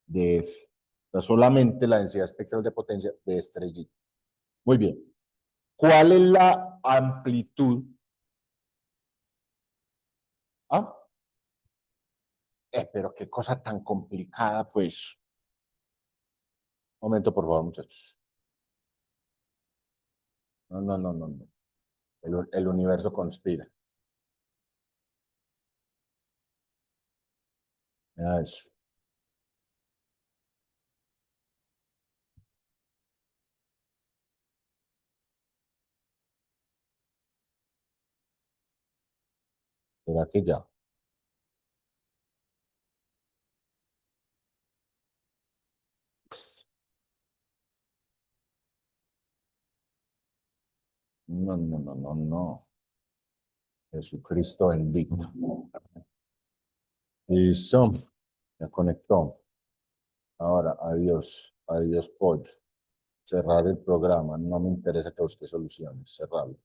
[SPEAKER 1] de F. O sea, solamente la densidad espectral de potencia de estrellita. Muy bien. ¿Cuál es la amplitud? ¿Ah? Pero qué cosa tan complicada, pues. Un momento, por favor, muchachos. No, no, no, no, no. El universo conspira. Mira eso. ¿Será que ya? No, no, no, no, no. Jesucristo bendito. Listo. Ya conectó. Ahora, adiós. Adiós, pollo. Cerrar el programa. No me interesa que busque soluciones. Cerrarlo.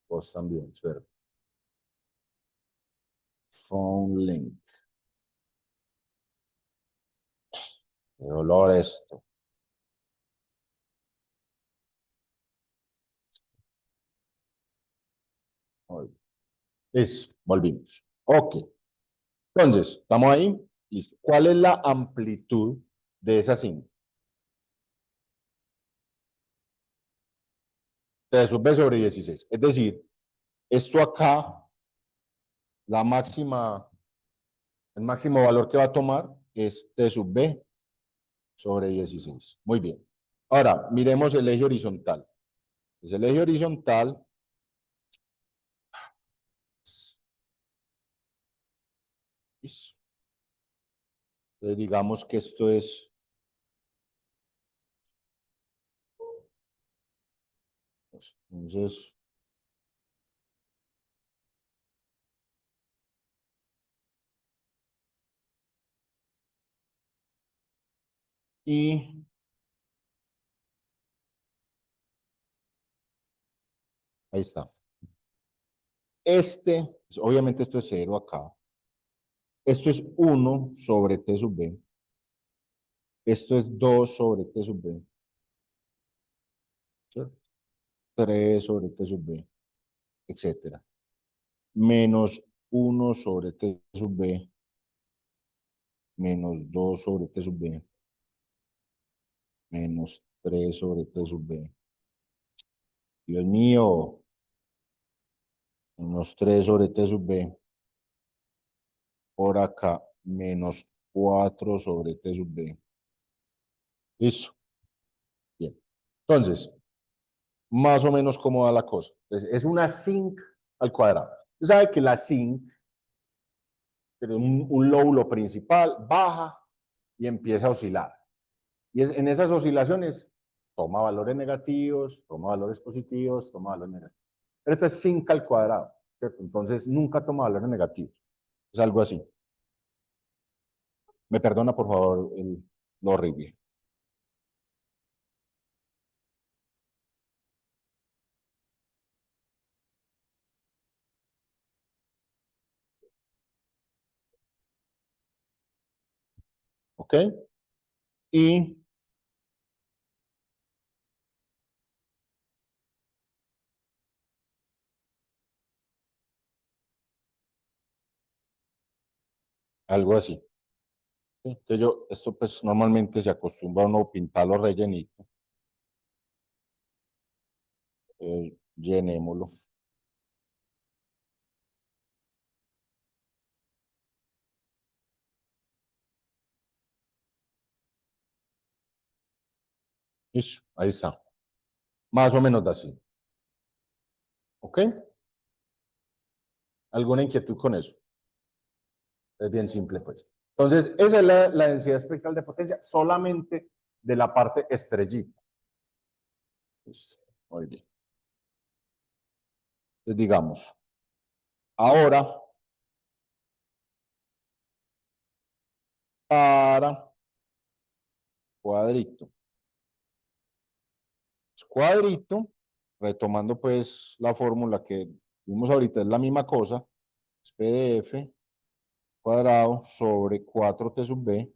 [SPEAKER 1] Vos también, suerte. Phone link. Qué dolor esto. Listo, volvimos. Ok. Entonces, ¿estamos ahí? Listo. ¿Cuál es la amplitud de esa cinta? T sub B sobre 16. Es decir, esto acá, la máxima, el máximo valor que va a tomar es T sub B sobre 16. Muy bien. Ahora, miremos el eje horizontal. Pues el eje horizontal digamos que esto es entonces y ahí está. Pues, obviamente esto es 0 acá. Esto es 1 sobre T sub B. Esto es 2 sobre T sub B. ¿Cierto? 3 sobre T sub B, etcétera. Menos 1 sobre T sub B, menos 2 sobre T sub B, menos 3 sobre T sub B. Dios mío, menos 3 sobre T sub B. Por acá, menos 4 sobre T sub B. Listo. Bien. Entonces, más o menos cómo va la cosa. Entonces, es una sinc al cuadrado. Usted sabe que la sinc, pero un lóbulo principal, baja y empieza a oscilar. Y en esas oscilaciones toma valores negativos, toma valores positivos, toma valores negativos. Pero esta es sinc al cuadrado, ¿cierto? Entonces nunca toma valores negativos. Es algo así. Me perdona, por favor, lo horrible. ¿Ok? Y algo así. ¿Sí? Entonces esto pues normalmente se acostumbra a uno pintarlo rellenito. Llenémoslo. Listo, ahí está. Más o menos así. ¿Ok? ¿Alguna inquietud con eso? Es bien simple, pues. Entonces, esa es la densidad espectral de potencia solamente de la parte estrellita. Listo, muy bien. Entonces, digamos, ahora, para cuadrito. Cuadrito, retomando pues la fórmula que vimos ahorita, es la misma cosa, es PDF cuadrado sobre 4T sub B,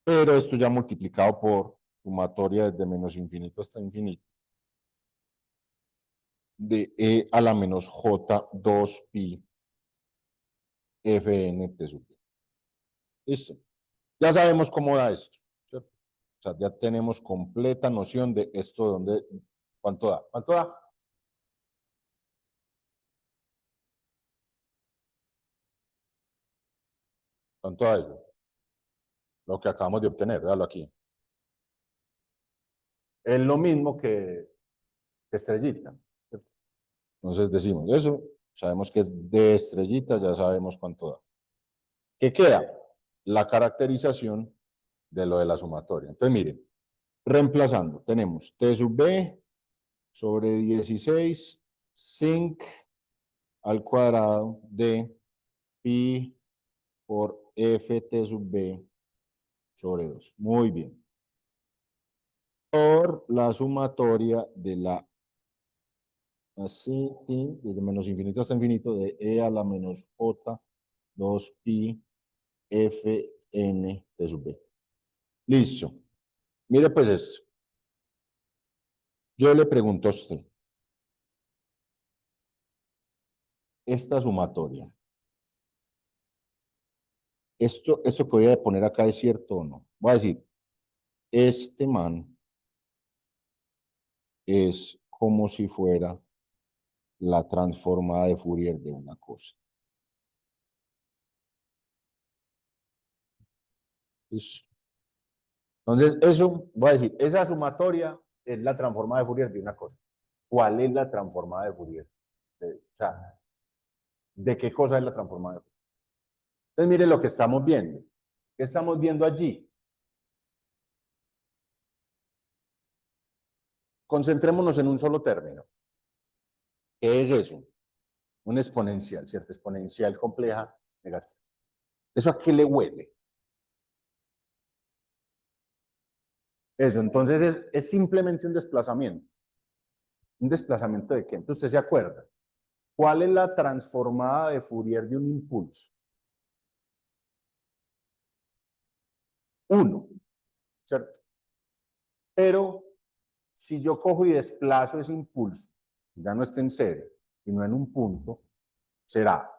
[SPEAKER 1] pero esto ya multiplicado por sumatoria desde menos infinito hasta infinito, de E a la menos J 2 pi Fn T sub B. Listo. Ya sabemos cómo da esto, ¿cierto? O sea, ya tenemos completa noción de esto, dónde, cuánto da. ¿Cuánto da? ¿Cuánto da eso? Lo que acabamos de obtener, véalo aquí. Es lo mismo que estrellita. ¿Cierto? Entonces decimos eso, sabemos que es de estrellita, ya sabemos cuánto da. ¿Qué queda? La caracterización de lo de la sumatoria. Entonces, miren, reemplazando, tenemos T sub B sobre 16 sinc al cuadrado de pi por ft sub b sobre 2. Muy bien. Por la sumatoria de la así, desde menos infinito hasta infinito, de e a la menos j 2 pi fn t sub b. Listo. Mire pues esto. Yo le pregunto a usted, esta sumatoria, esto que voy a poner acá es cierto o no. Voy a decir, este man es como si fuera la transformada de Fourier de una cosa. Listo. Entonces, eso, voy a decir, esa sumatoria es la transformada de Fourier de una cosa. ¿Cuál es la transformada de Fourier? O sea, ¿de qué cosa es la transformada de Fourier? Entonces, mire lo que estamos viendo. ¿Qué estamos viendo allí? Concentrémonos en un solo término. ¿Qué es eso? Un exponencial, ¿cierto? Exponencial compleja negativa. ¿Eso a qué le huele? Eso, entonces es simplemente un desplazamiento. ¿Un desplazamiento de qué? Entonces usted se acuerda. ¿Cuál es la transformada de Fourier de un impulso? 1, ¿cierto? Pero si yo cojo y desplazo ese impulso, ya no está en cero, sino en un punto, será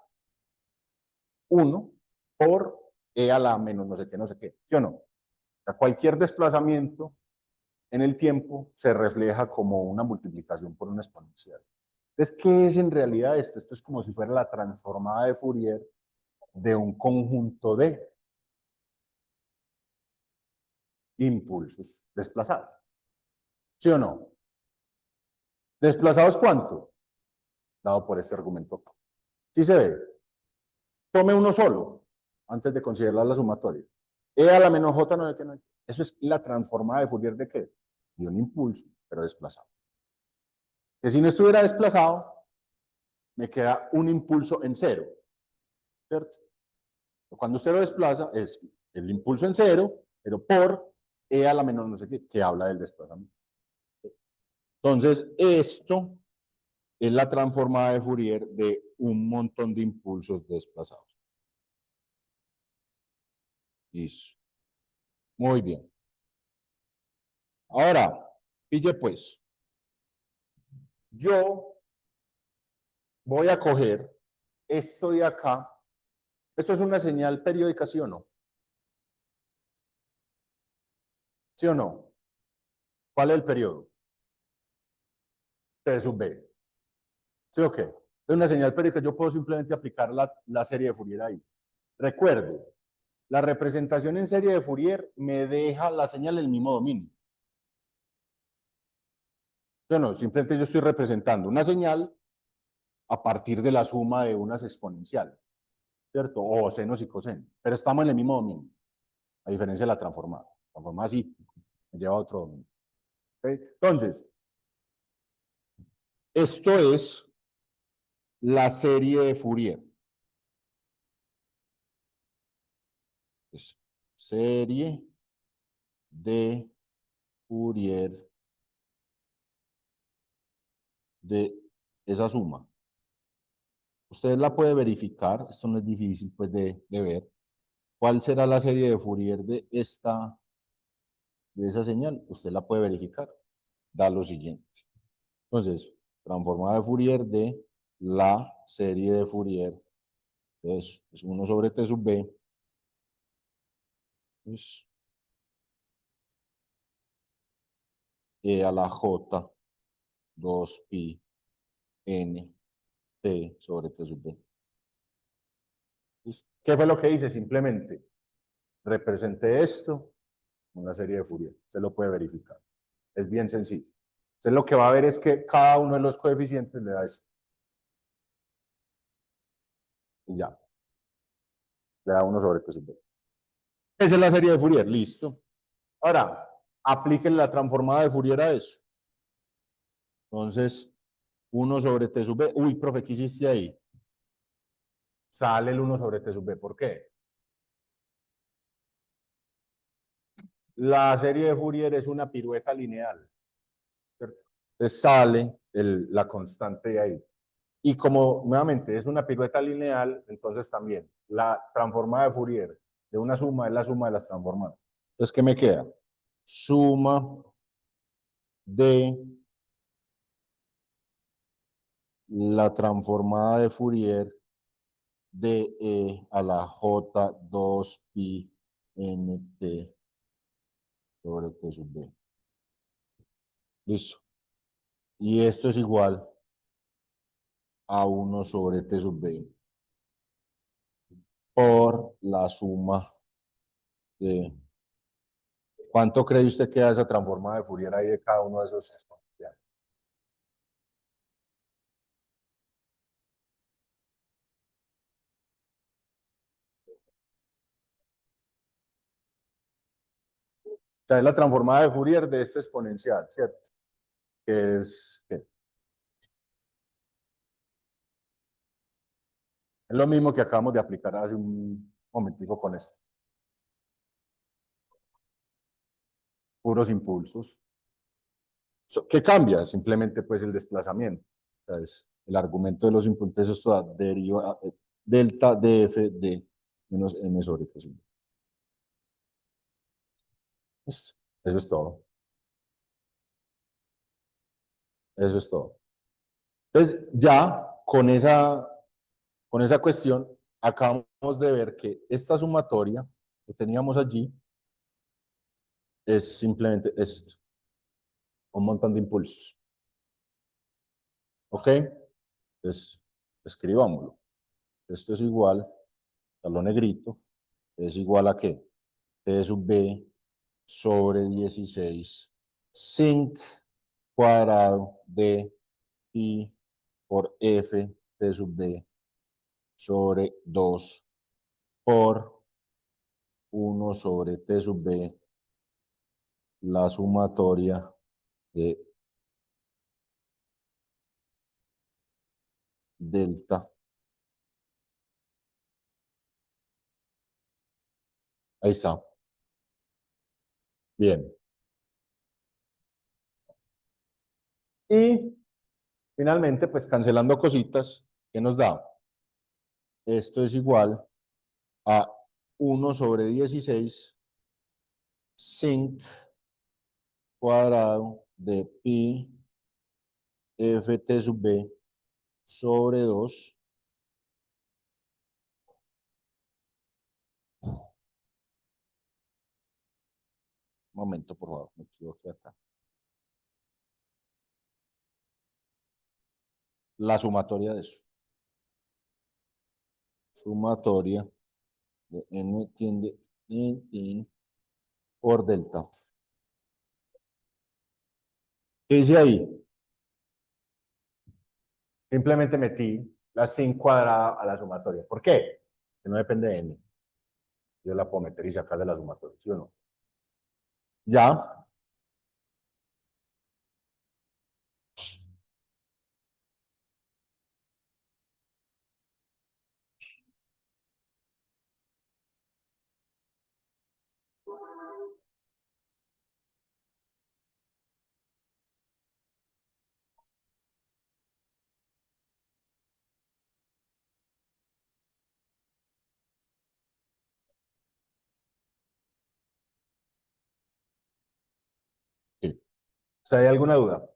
[SPEAKER 1] 1 por e a la menos no sé qué, ¿sí o no? O sea, cualquier desplazamiento en el tiempo se refleja como una multiplicación por una exponencial. Entonces, ¿qué es en realidad esto? Esto es como si fuera la transformada de Fourier de un conjunto de impulsos desplazados. ¿Sí o no? ¿Desplazados cuánto? Dado por este argumento. ¿Sí se ve? Tome uno solo antes de considerar la sumatoria. E a la menos j no es que no hay. Eso es la transformada de Fourier de qué? De un impulso, pero desplazado. Que si no estuviera desplazado, me queda un impulso en cero, ¿cierto? Cuando usted lo desplaza, es el impulso en cero, pero por e a la menor no sé qué, que habla del desplazamiento. Entonces, esto es la transformada de Fourier de un montón de impulsos desplazados. Listo. Muy bien. Ahora, pille pues, yo voy a coger esto de acá. Esto es una señal periódica, ¿sí o no? ¿Sí o no? ¿Cuál es el periodo? T sub B. ¿Sí o qué? Es una señal periódica. Yo puedo simplemente aplicar la serie de Fourier ahí. Recuerde, la representación en serie de Fourier me deja la señal en el mismo dominio. Yo no, simplemente yo estoy representando una señal a partir de la suma de unas exponenciales, ¿cierto? O senos y cosenos. Pero estamos en el mismo dominio, a diferencia de la transformada. La transformada sí me lleva a otro dominio. ¿Okay? Entonces, esto es la serie de Fourier. Es serie de Fourier de esa suma. Usted la puede verificar, esto no es difícil pues de ver. ¿Cuál será la serie de Fourier de esa señal? Usted la puede verificar. Da lo siguiente. Entonces, transformada de Fourier de la serie de Fourier es 1 sobre T sub B. Es E a la J 2 pi n T sobre T sub B. ¿Qué fue lo que hice? Simplemente representé esto en una serie de Fourier. Usted lo puede verificar. Es bien sencillo. Usted lo que va a ver es que cada uno de los coeficientes le da esto. Y ya. Le da 1 sobre T sub B. Esa es la serie de Fourier. Listo. Ahora, apliquen la transformada de Fourier a eso. Entonces, 1 sobre T sub B. Uy, profe, ¿qué hiciste ahí? Sale el 1 sobre T sub B. ¿Por qué? La serie de Fourier es una pirueta lineal. ¿Cierto? Entonces sale la constante de ahí. Y como nuevamente es una pirueta lineal, entonces también la transformada de Fourier de una suma es la suma de las transformadas. Entonces, ¿qué me queda? Suma de la transformada de Fourier de E a la J 2 pi nt sobre T sub B. Listo. Y esto es igual a 1/t sub b por la suma de... ¿Cuánto cree usted que da esa transformada de Fourier ahí de cada uno de esos exponenciales? O sea, es la transformada de Fourier de este exponencial, ¿cierto? Que es, ¿qué? Es lo mismo que acabamos de aplicar hace un momentico con esto. Puros impulsos. ¿Qué cambia? Simplemente pues el desplazamiento. O sea, es el argumento de los impulsos, esto deriva delta df de menos m sobre t sub. Eso es todo. Eso es todo. Entonces, ya con esa cuestión, acabamos de ver que esta sumatoria que teníamos allí es simplemente esto, un montón de impulsos. ¿Ok? Entonces, escribámoslo. Esto es igual a lo negrito, es igual a ¿qué? T sub b sobre 16 sin cuadrado de pi por f t sub b sobre 2 por 1/t sub b, la sumatoria de delta. Ahí está. Bien. Y finalmente, pues cancelando cositas, ¿qué nos da? Esto es igual a 1/16 sin cuadrado de pi ft sub b sobre 2. Momento, por favor, me equivoqué acá. La sumatoria de eso. Sumatoria de n tiende en por delta. ¿Qué hice ahí? Simplemente metí la sin cuadrada a la sumatoria. ¿Por qué? Que no depende de n. Yo la puedo meter y sacar de la sumatoria, ¿sí o no? Ya. Sí. ¿O ¿Hay alguna duda?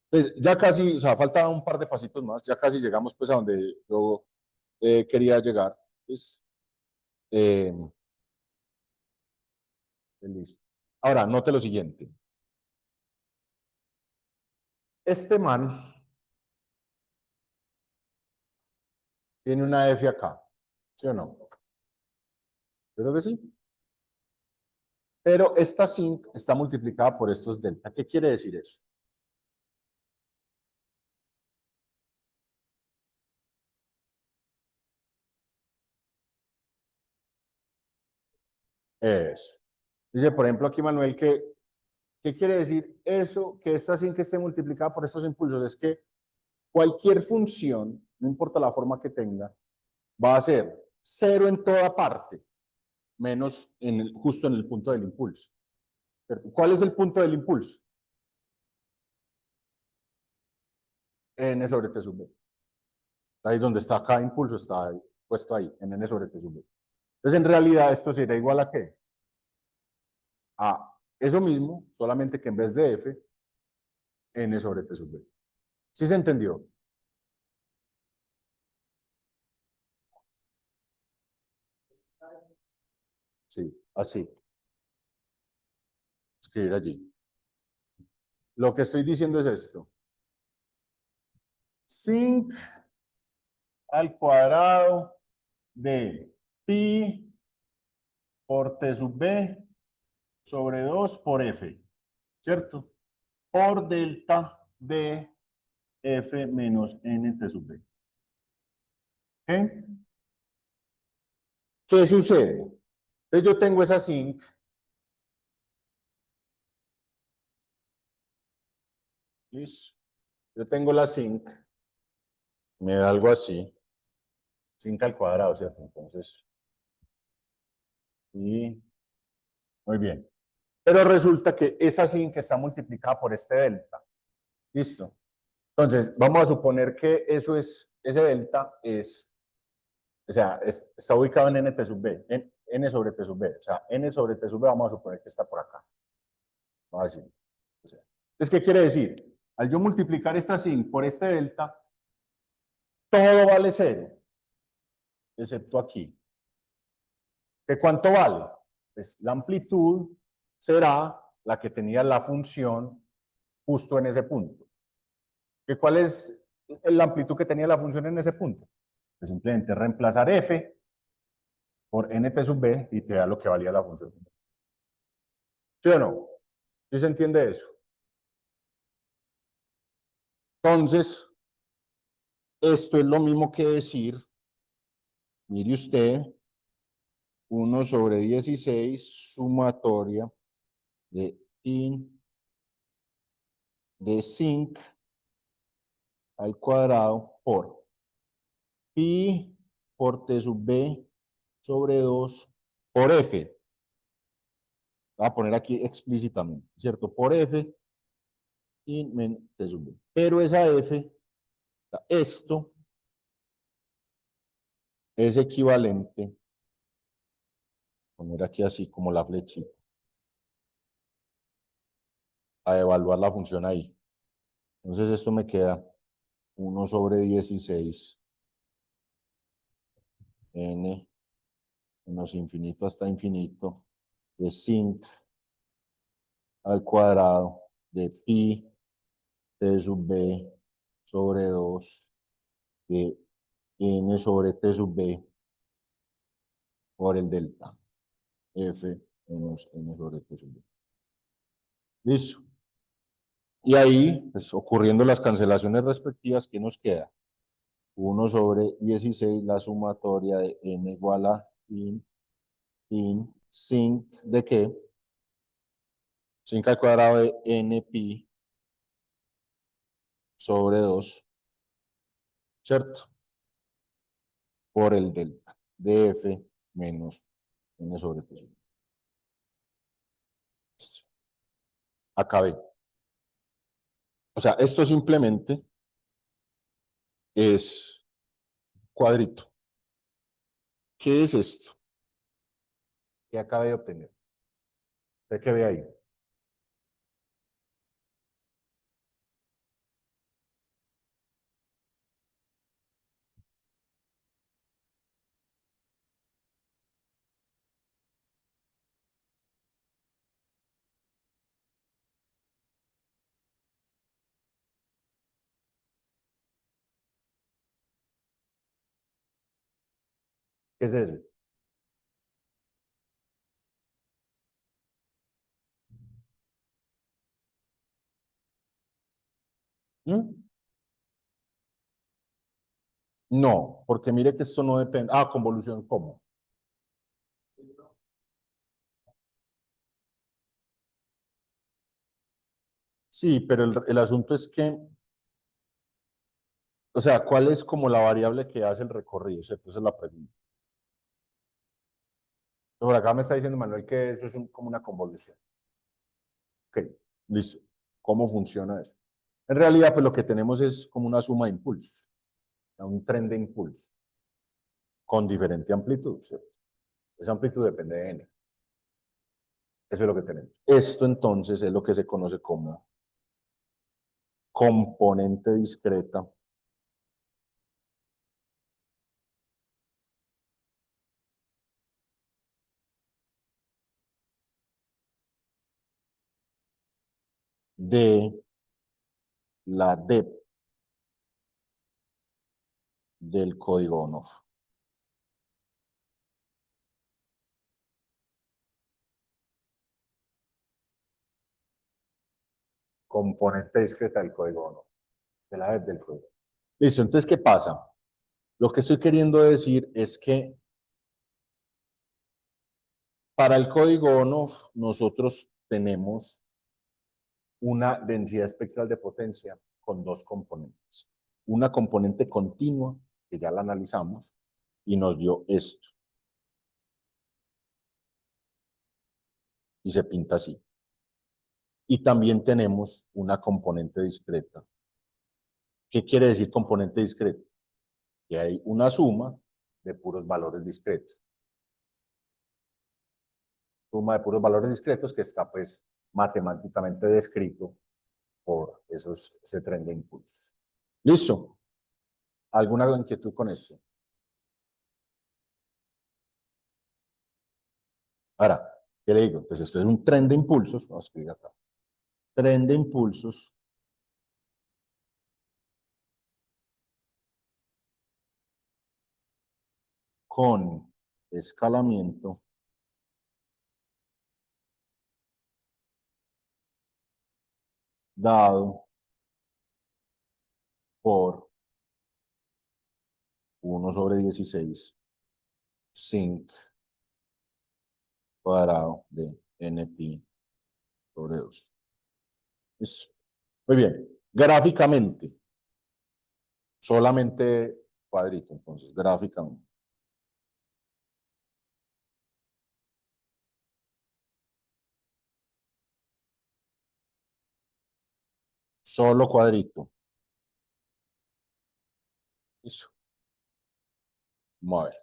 [SPEAKER 1] Pues ya casi, o sea, falta un par de pasitos más, ya casi llegamos pues a donde yo quería llegar. Pues, eh, listo. Ahora, note lo siguiente. Este man tiene una F acá, ¿sí o no? Creo que sí. Pero esta sin está multiplicada por estos delta. ¿Qué quiere decir eso? Eso. Dice, por ejemplo, aquí Manuel, que ¿qué quiere decir eso? Que esta sin que esté multiplicada por estos impulsos. Es que cualquier función, no importa la forma que tenga, va a ser cero en toda parte, menos justo en el punto del impulso. ¿Cuál es el punto del impulso? N sobre T sub b. Ahí donde está cada impulso está ahí, puesto ahí, en N sobre T sub b. Entonces, en realidad, esto sería igual a ¿qué? A eso mismo, solamente que en vez de F, N sobre T sub b. ¿Sí se entendió? Sí, así. Escribir allí. Lo que estoy diciendo es esto. Sin al cuadrado de pi por t sub b sobre 2 por f, ¿cierto? Por delta de f menos n t sub b. ¿Ok? ¿Qué sucede? Entonces yo tengo esa sinc. ¿Listo? Yo tengo la sinc. Me da algo así. Sinc al cuadrado, ¿cierto? Entonces, y muy bien. Pero resulta que esa sinc está multiplicada por este delta. ¿Listo? Entonces, vamos a suponer que eso es, ese delta es, o sea, está ubicado en nt sub b, en n sobre t sub b. O sea, n sobre t sub b vamos a suponer que está por acá. Vamos a decir. O sea, entonces, ¿qué quiere decir? Al yo multiplicar esta sin por este delta, todo vale cero, excepto aquí. ¿De cuánto vale? Pues la amplitud será la que tenía la función justo en ese punto. ¿Y cuál es la amplitud que tenía la función en ese punto? Pues simplemente reemplazar f por nt sub b y te da lo que valía la función. ¿Sí o no? ¿Sí se entiende eso? Entonces, esto es lo mismo que decir, mire usted, 1 sobre 16 sumatoria de in de sinc al cuadrado por pi por t sub b sobre 2 por f. Voy a poner aquí explícitamente, ¿cierto? Por f in men t sub b. Pero esa f, esto es equivalente, poner aquí así como la flechita, a evaluar la función ahí. Entonces esto me queda 1 sobre 16 n menos infinito hasta infinito de sinc al cuadrado de pi t sub b sobre 2 de n sobre t sub b por el delta f menos n sobre t sub b. Listo. Y ahí, pues, ocurriendo las cancelaciones respectivas, ¿qué nos queda? 1 sobre 16, la sumatoria de n igual a in sinc de qué? Sinc al cuadrado de n pi sobre 2, ¿cierto? Por el delta de f menos n sobre t sub b. Acabé. O sea, esto simplemente es cuadrito. ¿Qué es esto? ¿Qué acabé de obtener? ¿Usted qué ve ahí? ¿Qué es eso? ¿Mm? No, porque mire que esto no depende. Ah, convolución, ¿cómo? Sí, pero el asunto es que, o sea, ¿cuál es como la variable que hace el recorrido? ¿Cierto? Esa es la pregunta. Por acá me está diciendo Manuel que eso es como una convolución. Ok, listo. ¿Cómo funciona eso? En realidad, pues lo que tenemos es como una suma de impulsos, un tren de impulsos con diferente amplitud, ¿cierto? Esa amplitud depende de n. Eso es lo que tenemos. Esto entonces es lo que se conoce como componente discreta de la dep del código on-off. Componente discreta del código on-off, de la dep del código. Listo, entonces, ¿qué pasa? Lo que estoy queriendo decir es que para el código on-off nosotros tenemos una densidad espectral de potencia con dos componentes. Una componente continua, que ya la analizamos, y nos dio esto. Y se pinta así. Y también tenemos una componente discreta. ¿Qué quiere decir componente discreto? Que hay una suma de puros valores discretos. Suma de puros valores discretos que está pues matemáticamente descrito por ese tren de impulsos. ¿Listo? ¿Alguna inquietud con esto? Ahora, ¿qué le digo? Pues esto es un tren de impulsos. Vamos a escribir acá. Tren de impulsos con escalamiento dado por 1/16 sin cuadrado de npi sobre 2. Muy bien. Gráficamente, solamente cuadrito, entonces, gráficamente. Solo cuadrito. Eso. Vamos a ver.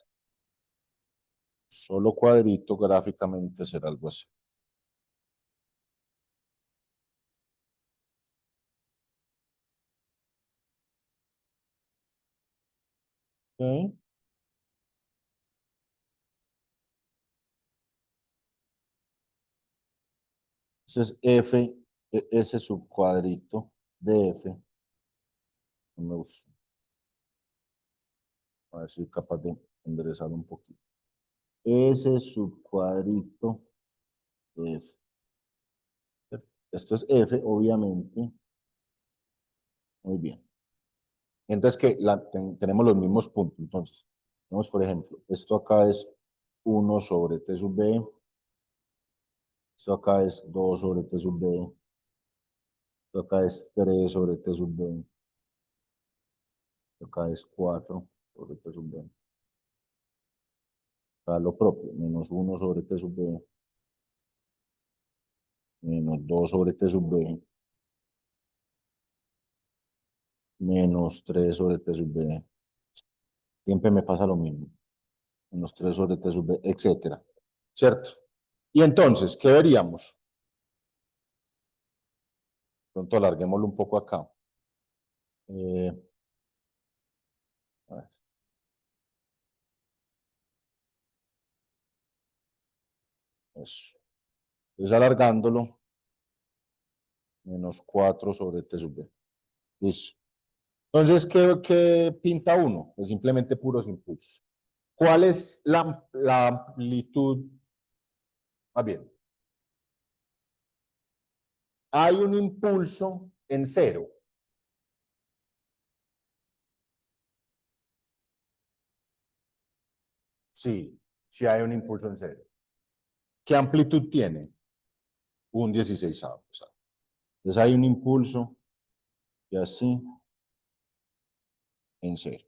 [SPEAKER 1] Solo cuadrito gráficamente será algo así. ¿Okay? Entonces, F, ese subcuadrito de F, no me gusta. A ver si soy capaz de enderezar un poquito. Ese subcuadrito de F. Esto es F, obviamente. Muy bien. Entonces, que tenemos los mismos puntos. Entonces, tenemos, por ejemplo, esto acá es 1 sobre T sub B. Esto acá es 2 sobre T sub B. Esto acá es 3 sobre T sub B. Esto acá es 4 sobre T sub B. Acá lo propio, menos 1 sobre T sub B. Menos 2 sobre T sub B. Menos 3 sobre T sub B. Siempre me pasa lo mismo. Menos 3 sobre T sub B, etcétera. ¿Cierto? Y entonces, ¿qué veríamos? Pronto alarguémoslo un poco acá. A ver, eso. Entonces, alargándolo, menos 4 sobre T sub B. Listo. Entonces, ¿qué pinta uno? Pues simplemente puros impulsos. ¿Cuál es la amplitud? Más bien, hay un impulso en cero. Sí, sí hay un impulso en cero. ¿Qué amplitud tiene? Un 16avo. Entonces hay un impulso y así en cero.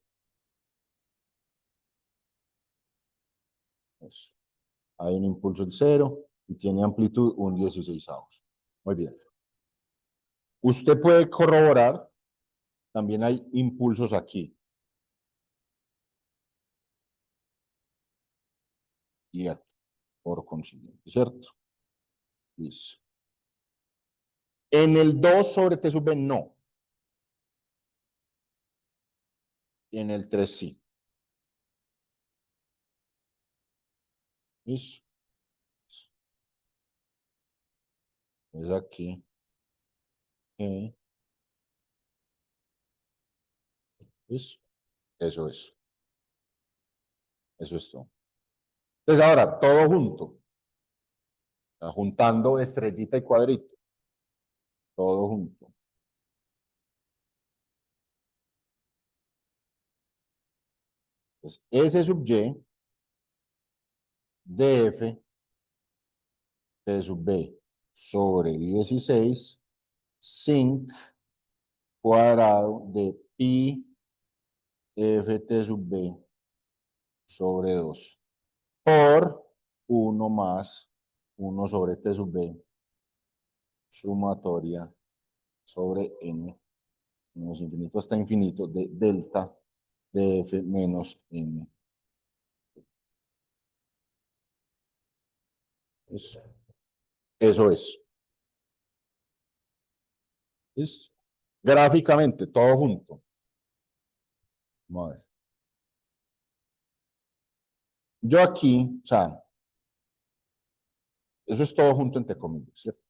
[SPEAKER 1] Eso. Hay un impulso en cero y tiene amplitud un 16avo. Muy bien. Usted puede corroborar, también hay impulsos aquí. Y aquí, por consiguiente, ¿cierto? Listo. En el 2 sobre T sub B, no. En el 3 sí. Listo. Es aquí. ¿Listo? Eso es. Eso es todo. Entonces ahora, todo junto. Juntando estrellita y cuadrito. Todo junto. Entonces, S sub Y de F T sub B sobre 16 sin cuadrado de pi F T sub B sobre 2 por 1 más 1 sobre T sub B sumatoria sobre N menos infinito hasta infinito de delta de F menos N. Eso es. ¿Listo? Gráficamente, todo junto. Vamos a ver. Yo aquí, o sea, eso es todo junto entre comillas, ¿cierto?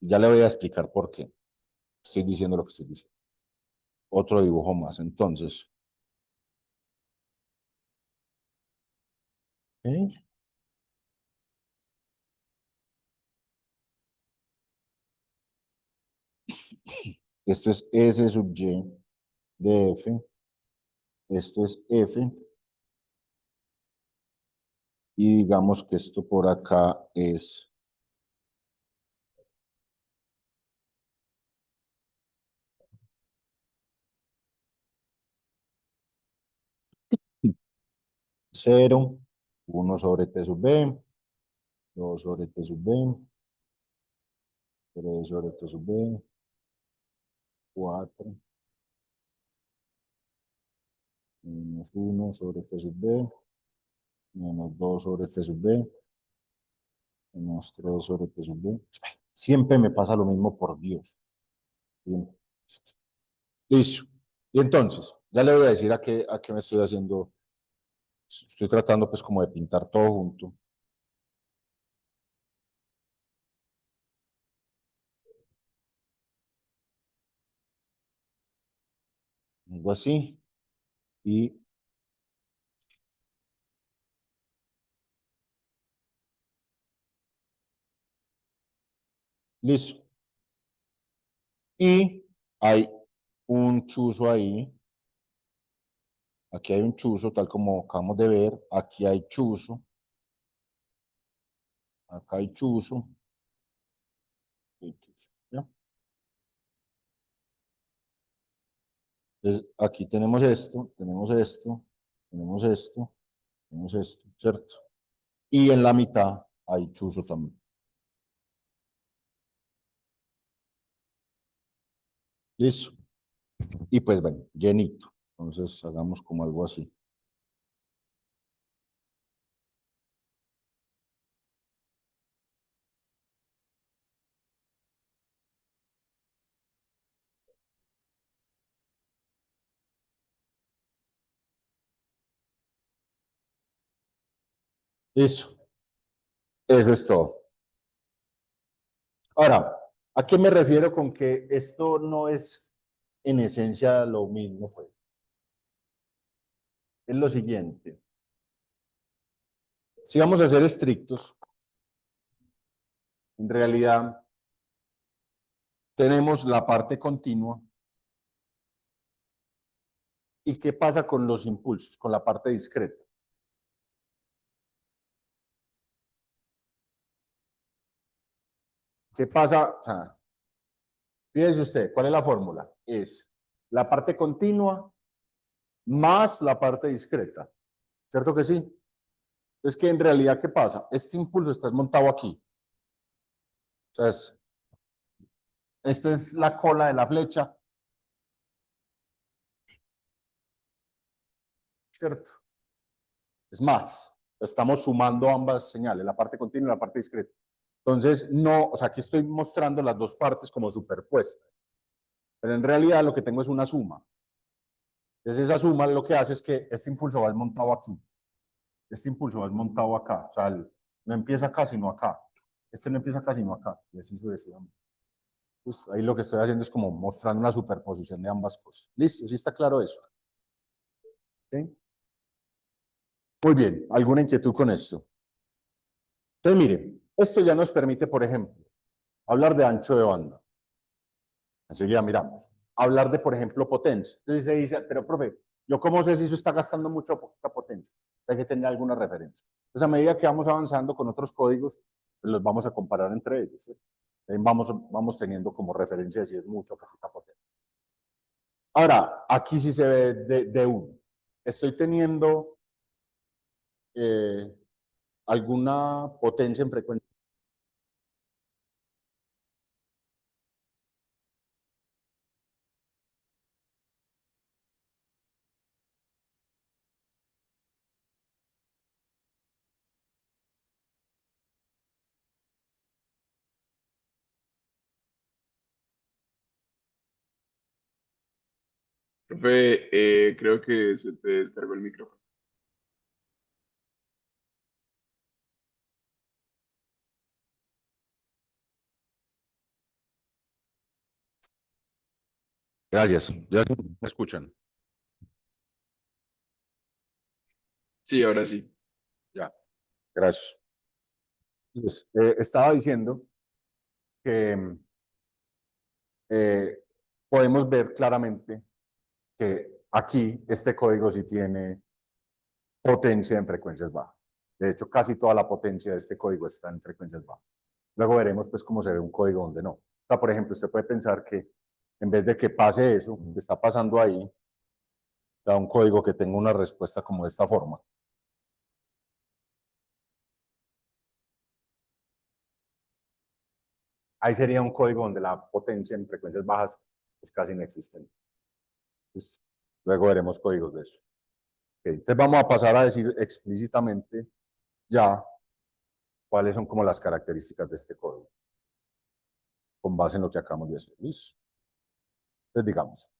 [SPEAKER 1] Ya le voy a explicar por qué estoy diciendo lo que estoy diciendo. Otro dibujo más. Entonces, ¿okay? Esto es S sub Y de F. Esto es F. Y digamos que esto por acá es cero, 1 sobre T sub B, 2 sobre T sub B, 3 sobre T sub B, 4, menos 1 sobre T sub B, menos 2 sobre T sub B, menos 3 sobre T sub B. Siempre me pasa lo mismo, por Dios. Bien. Listo. Y entonces, ya le voy a decir a qué me estoy haciendo. Estoy tratando pues como de pintar todo junto. Algo así. Y listo. Y hay un chuzo ahí. Aquí hay un chuzo, tal como acabamos de ver. Aquí hay chuzo. Acá hay chuzo. ¿Ya? Entonces, aquí tenemos esto, tenemos esto, tenemos esto, tenemos esto, ¿cierto? Y en la mitad hay chuzo también. Listo. Y pues bueno, llenito. Entonces hagamos como algo así. Listo. Eso es todo. Ahora, ¿a qué me refiero con que esto no es en esencia lo mismo? Pues? Es lo siguiente. Si vamos a ser estrictos, en realidad tenemos la parte continua. ¿Y qué pasa con los impulsos, con la parte discreta? ¿Qué pasa? O sea, fíjese usted, ¿cuál es la fórmula? Es la parte continua más la parte discreta. ¿Cierto que sí? Es que en realidad, ¿qué pasa? Este impulso está montado aquí. O sea, esta es la cola de la flecha, ¿cierto? Es más, estamos sumando ambas señales, la parte continua y la parte discreta. Entonces, no, o sea, aquí estoy mostrando las dos partes como superpuestas, pero en realidad lo que tengo es una suma. Entonces, esa suma lo que hace es que este impulso va desmontado aquí, este impulso va desmontado acá, o sea, no empieza acá, sino acá. Este no empieza acá, sino acá, y así sucesivamente. Pues ahí lo que estoy haciendo es como mostrando una superposición de ambas cosas. ¿Listo? ¿Sí está claro eso? ¿Sí? Muy bien, ¿alguna inquietud con esto? Entonces, mire, esto ya nos permite, por ejemplo, hablar de ancho de banda. Enseguida miramos. Hablar de, por ejemplo, potencia. Entonces se dice, pero profe, ¿yo cómo sé si eso está gastando mucha o poca potencia? Hay que tener alguna referencia. Entonces, a medida que vamos avanzando con otros códigos, pues los vamos a comparar entre ellos. ¿Sí? Vamos teniendo como referencia si es mucho o poca potencia. Ahora, aquí sí se ve de uno. Estoy teniendo alguna potencia en frecuencia.
[SPEAKER 2] Profe, creo que se te descargó el micrófono.
[SPEAKER 1] Gracias. Ya me escuchan.
[SPEAKER 2] Sí, ahora sí.
[SPEAKER 1] Ya, gracias. Entonces, estaba diciendo que eh, podemos ver claramente que aquí este código sí tiene potencia en frecuencias bajas. De hecho, casi toda la potencia de este código está en frecuencias bajas. Luego veremos pues cómo se ve un código donde no. O sea, por ejemplo, usted puede pensar que en vez de que pase eso que está pasando ahí, da un código que tenga una respuesta como de esta forma. Ahí sería un código donde la potencia en frecuencias bajas es casi inexistente. Entonces, luego veremos códigos de eso. Okay. Entonces vamos a pasar a decir explícitamente ya cuáles son como las características de este código, con base en lo que acabamos de hacer. ¿Listo? Entonces digamos,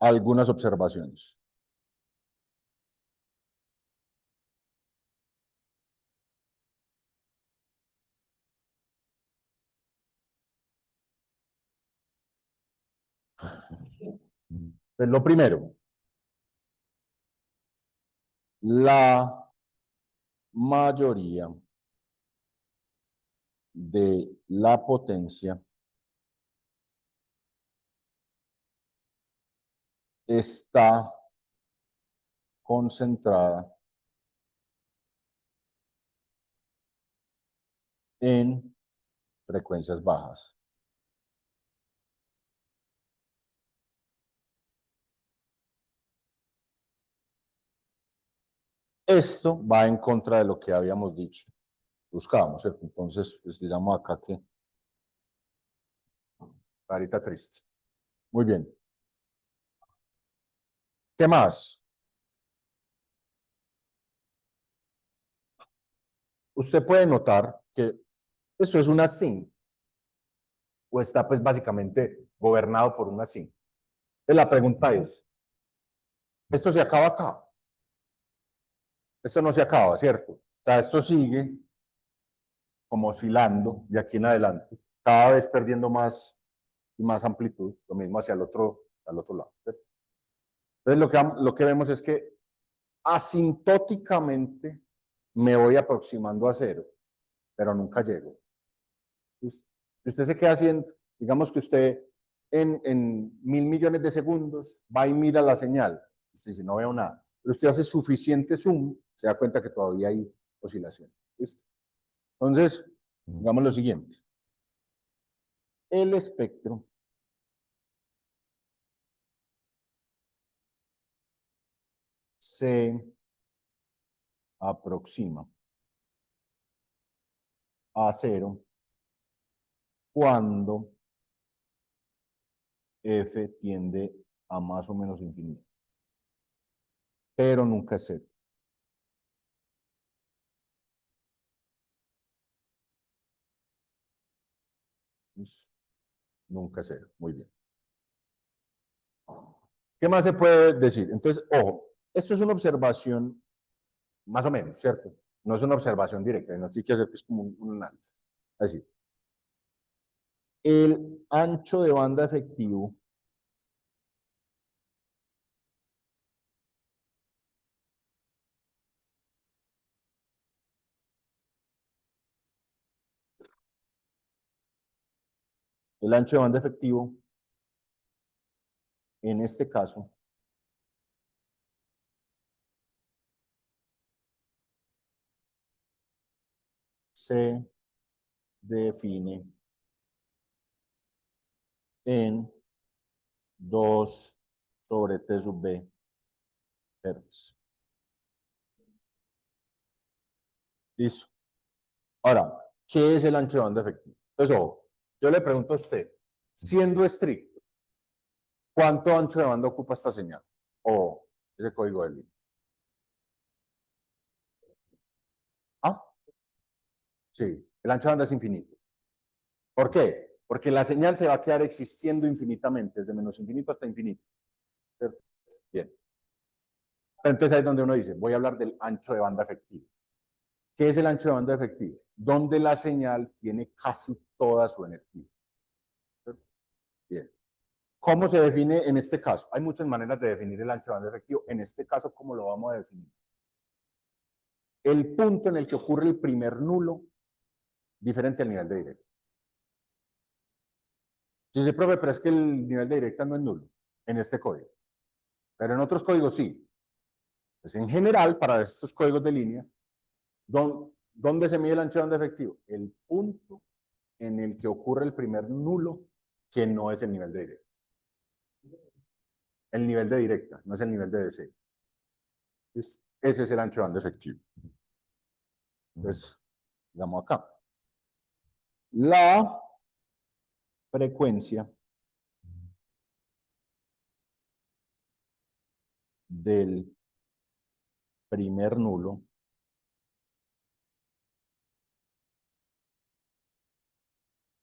[SPEAKER 1] algunas observaciones. Pues lo primero, la mayoría de la potencia está concentrada en frecuencias bajas. Esto va en contra de lo que habíamos dicho. Buscábamos, ¿cierto? Entonces, pues digamos acá que carita triste. Muy bien. ¿Qué más? Usted puede notar que esto es una SIN, o está pues básicamente gobernado por una SIN. Entonces la pregunta es, ¿esto se acaba acá? Esto no se acaba, ¿cierto? O sea, esto sigue como oscilando de aquí en adelante, cada vez perdiendo más y más amplitud, lo mismo hacia al otro lado. ¿Cierto? Entonces lo que vemos es que asintóticamente me voy aproximando a cero, pero nunca llego. Usted se queda haciendo, digamos que usted en 1.000 millones de segundos va y mira la señal. Usted dice, no veo nada. Pero usted hace suficiente zoom, se da cuenta que todavía hay oscilación. ¿Listo? Entonces, digamos lo siguiente. El espectro se aproxima a cero cuando f tiende a más o menos infinito, pero nunca es cero. Nunca es cero. Muy bien. ¿Qué más se puede decir? Entonces, ojo, esto es una observación más o menos, ¿cierto? No es una observación directa, no hay que hacer es como un análisis. Es decir, el ancho de banda efectivo El ancho de banda efectivo, en este caso, se define en 2 sobre T sub B hertz. Listo. Ahora, ¿qué es el ancho de banda efectivo? Entonces, ojo, yo le pregunto a usted, siendo estricto, ¿cuánto ancho de banda ocupa esta señal? O ese código de línea. ¿Ah? Sí, el ancho de banda es infinito. ¿Por qué? Porque la señal se va a quedar existiendo infinitamente, desde menos infinito hasta infinito. ¿Cierto? Bien. Entonces ahí es donde uno dice, voy a hablar del ancho de banda efectivo. ¿Qué es el ancho de banda efectivo? Donde la señal tiene casi toda su energía. ¿Cierto? Bien. ¿Cómo se define en este caso? Hay muchas maneras de definir el ancho de banda efectivo. En este caso, ¿cómo lo vamos a definir? El punto en el que ocurre el primer nulo, diferente al nivel de directa. Si dice, profe, pero es que el nivel de directa no es nulo en este código. Pero en otros códigos sí. Pues en general, para estos códigos de línea, ¿dónde se mide el ancho de banda efectivo? El punto en el que ocurre el primer nulo, que no es el nivel de directa. El nivel de directa, no es el nivel de DC. Ese es el ancho de banda efectivo. Entonces, digamos acá. La frecuencia del primer nulo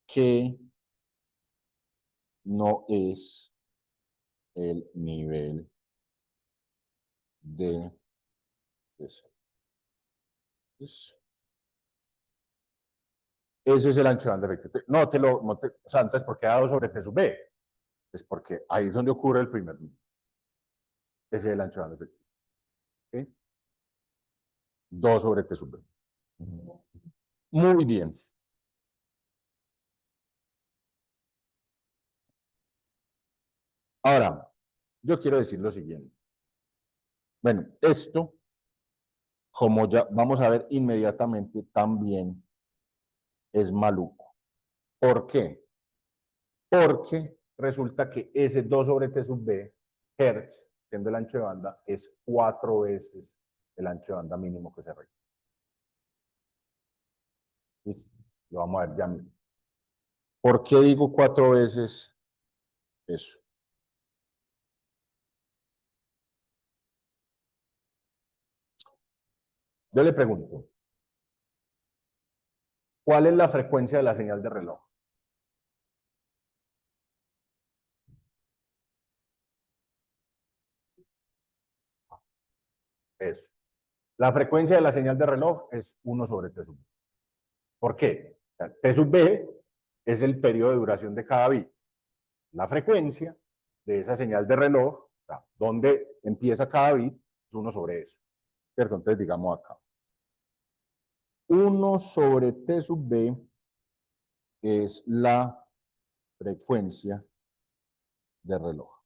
[SPEAKER 1] que no es el nivel de DC. Ese es el ancho de banda efectivo. O sea, entonces, ¿por qué A2 sobre T sub B? Es porque ahí es donde ocurre el primer nulo. Ese es el ancho de banda efectivo. ¿Okay? 2 sobre T sub B. Muy bien. Ahora, yo quiero decir lo siguiente. Bueno, esto, como ya vamos a ver inmediatamente, también es maluco. ¿Por qué? Porque resulta que ese 2 sobre T sub B, hertz, siendo el ancho de banda, es 4 veces el ancho de banda mínimo que se requiere. ¿Listo? Lo vamos a ver ya mismo. ¿Por qué digo 4 veces eso? Yo le pregunto, ¿cuál es la frecuencia de la señal de reloj? Eso. La frecuencia de la señal de reloj es 1 sobre T sub B. ¿Por qué? T sub B es el periodo de duración de cada bit. La frecuencia de esa señal de reloj, o sea, donde empieza cada bit, es 1 sobre eso. ¿Cierto? Entonces, digamos acá. 1 sobre T sub B es la frecuencia de reloj.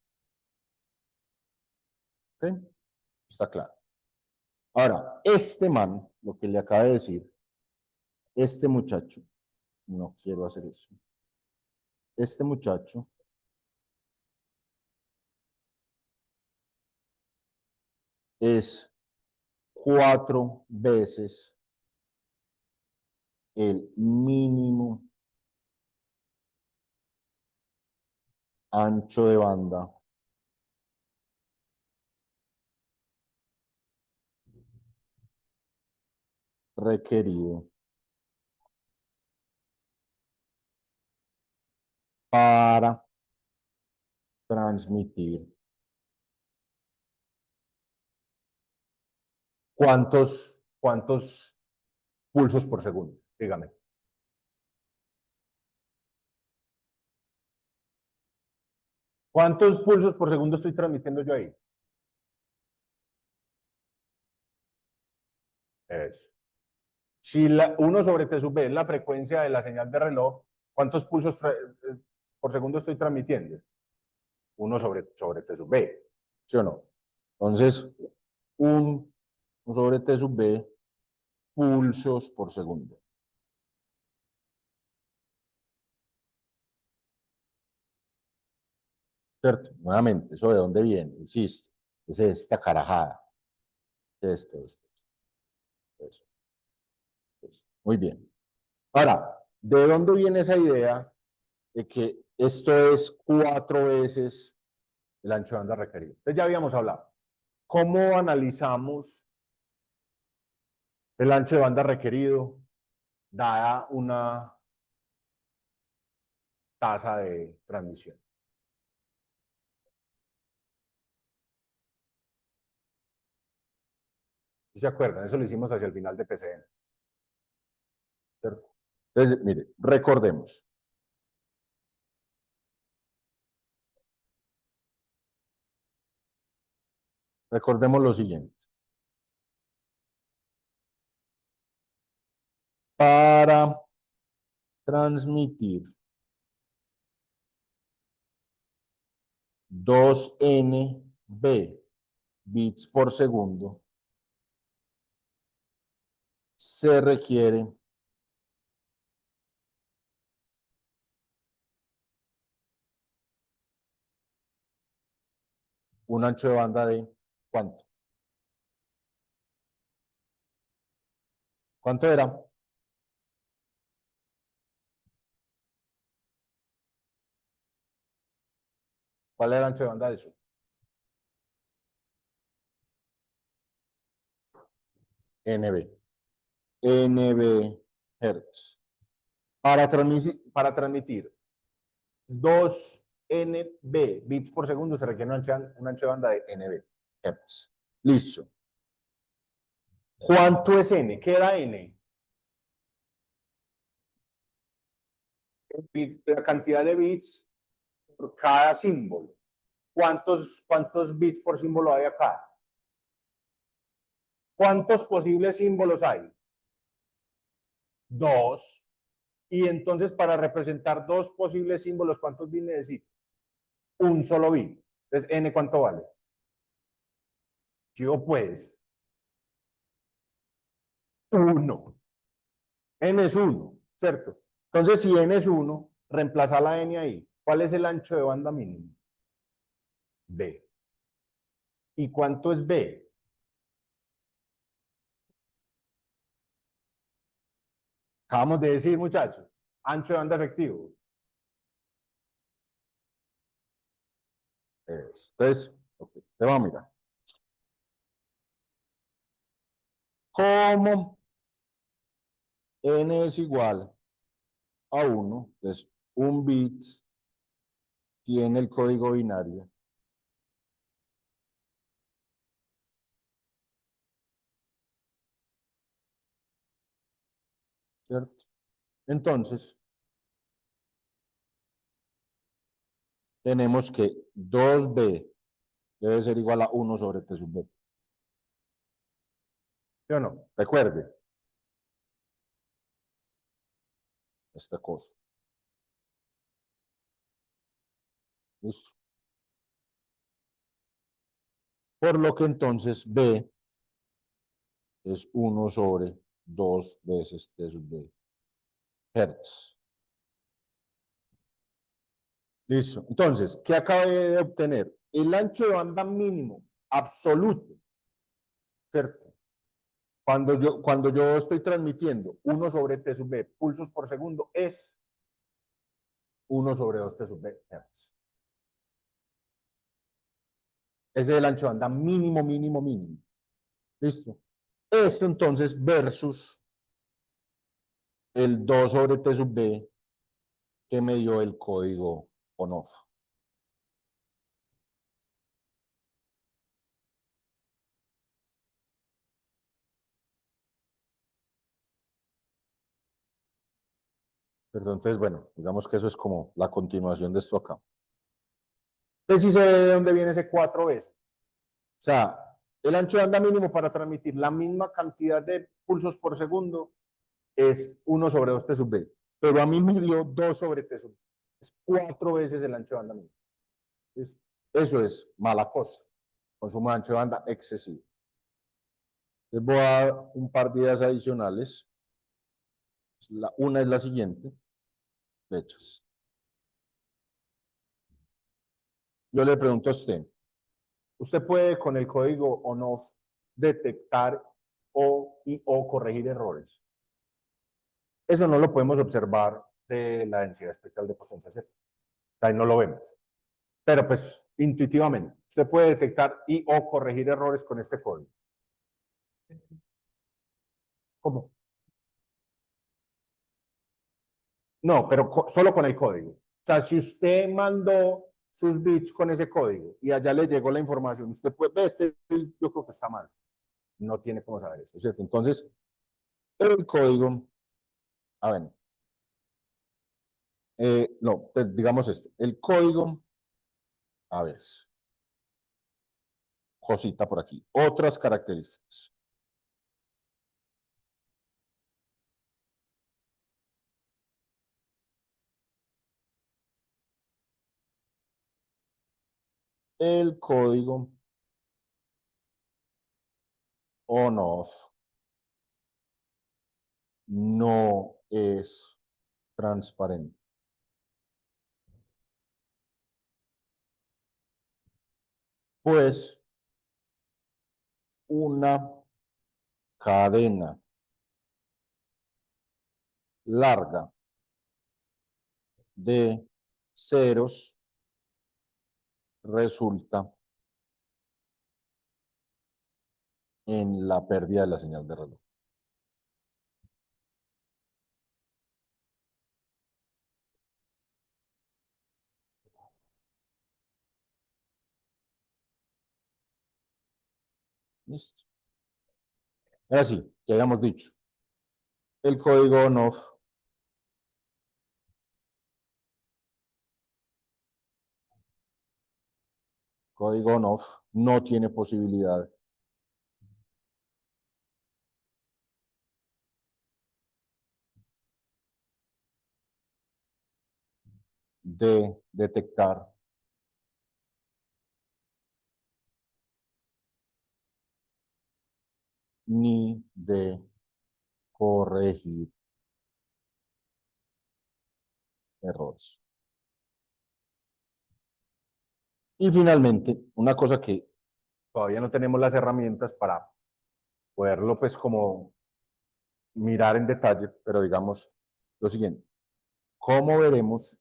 [SPEAKER 1] ¿Ok? Está claro. Ahora, este man, lo que le acaba de decir, este muchacho, no quiero hacer eso. Este muchacho es 4 veces el mínimo ancho de banda requerido para transmitir. ¿Cuántos pulsos por segundo? Dígame. ¿Cuántos pulsos por segundo estoy transmitiendo yo ahí? Eso. Si 1 sobre T sub B es la frecuencia de la señal de reloj, ¿cuántos pulsos por segundo estoy transmitiendo? 1 sobre T sub B, ¿sí o no? Entonces, 1 sobre T sub B pulsos por segundo. ¿Cierto? Nuevamente, ¿eso de dónde viene? Insisto, es esta carajada. Esto. Eso. Muy bien. Ahora, ¿de dónde viene esa idea de que esto es 4 veces el ancho de banda requerido? Entonces ya habíamos hablado. ¿Cómo analizamos el ancho de banda requerido dada una tasa de transmisión? ¿Se acuerdan? Eso lo hicimos hacia el final de PCN. ¿Cierto? Entonces, mire, recordemos. Recordemos lo siguiente. Para transmitir 2NB bits por segundo, se requiere un ancho de banda de ¿cuánto? ¿Cuánto era? ¿Cuál era el ancho de banda de eso? NB. NB Hertz. Para transmitir 2NB bits por segundo se requiere un ancho de banda de NB Hertz. Listo. ¿Cuánto es N? ¿Qué era N? La cantidad de bits por cada símbolo. ¿Cuántos bits por símbolo hay acá? ¿Cuántos posibles símbolos hay? 2. Y entonces, para representar 2 posibles símbolos, ¿cuántos bits necesito? Un solo bit. Entonces, N, ¿cuánto vale? Yo, pues, 1. N es 1, ¿cierto? Entonces, si N es 1, reemplaza la N ahí. ¿Cuál es el ancho de banda mínimo? B. ¿Y cuánto es B? Acabamos de decir, muchachos, ancho de banda efectivo. Entonces, okay, te vamos a mirar. ¿Cómo N es igual a 1? Entonces, un bit tiene el código binario. ¿Cierto? Entonces, tenemos que 2b debe ser igual a 1 sobre t sub b. ¿Sí o no? Recuerde esta cosa. ¿Listo? Por lo que entonces b es 1 sobre 2 veces t sub b hertz. Listo. Entonces, ¿qué acabé de obtener? El ancho de banda mínimo absoluto, ¿cierto? Cuando yo estoy transmitiendo 1 sobre t sub b pulsos por segundo es 1 sobre 2 t sub b hertz. Ese es el ancho de banda mínimo. ¿Listo? Esto entonces versus el 2 sobre t sub b que me dio el código on-off. Perdón, entonces, bueno, digamos que eso es como la continuación de esto acá. Entonces, sí se ve de dónde viene ese 4 veces. O sea, el ancho de banda mínimo para transmitir la misma cantidad de pulsos por segundo es 1 sobre 2 t sub b. Pero a mí me dio 2 sobre t sub b. Es 4 veces el ancho de banda mínimo. Eso es mala cosa. Consumo de ancho de banda excesivo. Les voy a dar un par de ideas adicionales. Una es la siguiente. Fechas. Yo le pregunto a usted, ¿usted puede con el código on-off detectar o corregir errores? Eso no lo podemos observar de la densidad espectral de potencia cero. Ahí no lo vemos. Pero pues intuitivamente, usted puede detectar o corregir errores con este código. ¿Cómo? No, pero solo con el código. O sea, si usted mandó sus bits con ese código y allá le llegó la información, usted puede ver, yo creo que está mal. No tiene cómo saber eso, ¿cierto? Entonces, el código, a ver, no, pues digamos esto, el código, a ver, cosita por aquí, otras características. El código on-off no es transparente. Pues una cadena larga de ceros resulta en la pérdida de la señal de reloj. ¿Listo? Ahora sí, que habíamos dicho. El código on-off no tiene posibilidad de detectar ni de corregir errores. Y finalmente, una cosa que todavía no tenemos las herramientas para poderlo pues como mirar en detalle, pero digamos lo siguiente. ¿Cómo veremos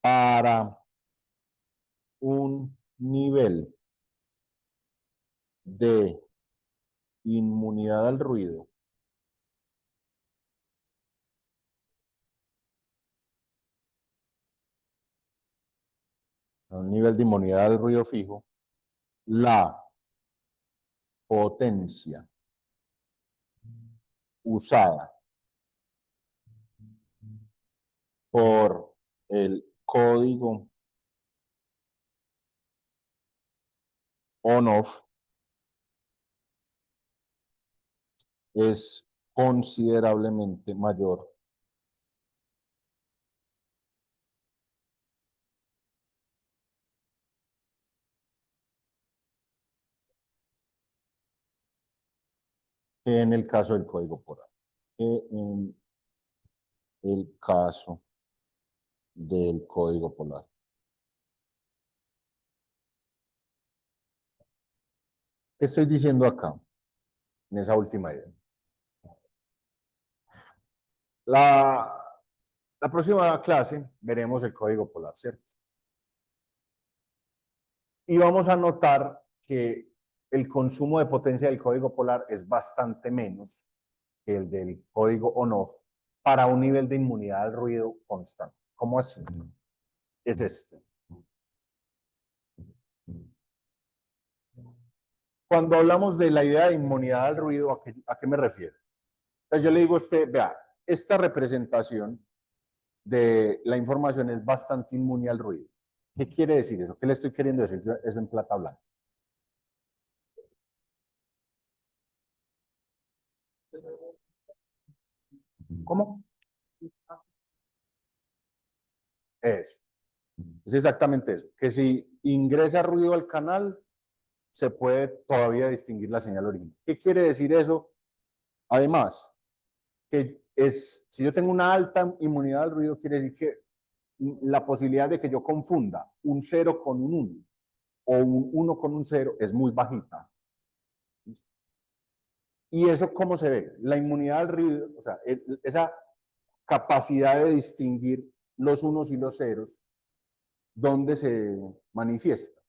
[SPEAKER 1] para un nivel de inmunidad al ruido a un nivel de inmunidad al ruido fijo, la potencia usada por el código on-off es considerablemente mayor que en el caso del código polar, que en el caso del código polar. ¿Qué estoy diciendo acá en esa última idea? La, la próxima clase veremos el código polar, ¿cierto? Y vamos a notar que el consumo de potencia del código polar es bastante menos que el del código on-off para un nivel de inmunidad al ruido constante. ¿Cómo así? Es este. Cuando hablamos de la idea de inmunidad al ruido, ¿a qué me refiero? Entonces yo le digo a usted, vea, esta representación de la información es bastante inmune al ruido. ¿Qué quiere decir eso? ¿Qué le estoy queriendo decir eso en plata blanca? ¿Cómo? Eso. Es exactamente eso. Que si ingresa ruido al canal, se puede todavía distinguir la señal original. ¿Qué quiere decir eso? Además, que si yo tengo una alta inmunidad al ruido, quiere decir que la posibilidad de que yo confunda un 0 con un 1 o un 1 con un 0 es muy bajita. ¿Y eso cómo se ve? La inmunidad al ruido, o sea, esa capacidad de distinguir los unos y los ceros, ¿dónde se manifiesta?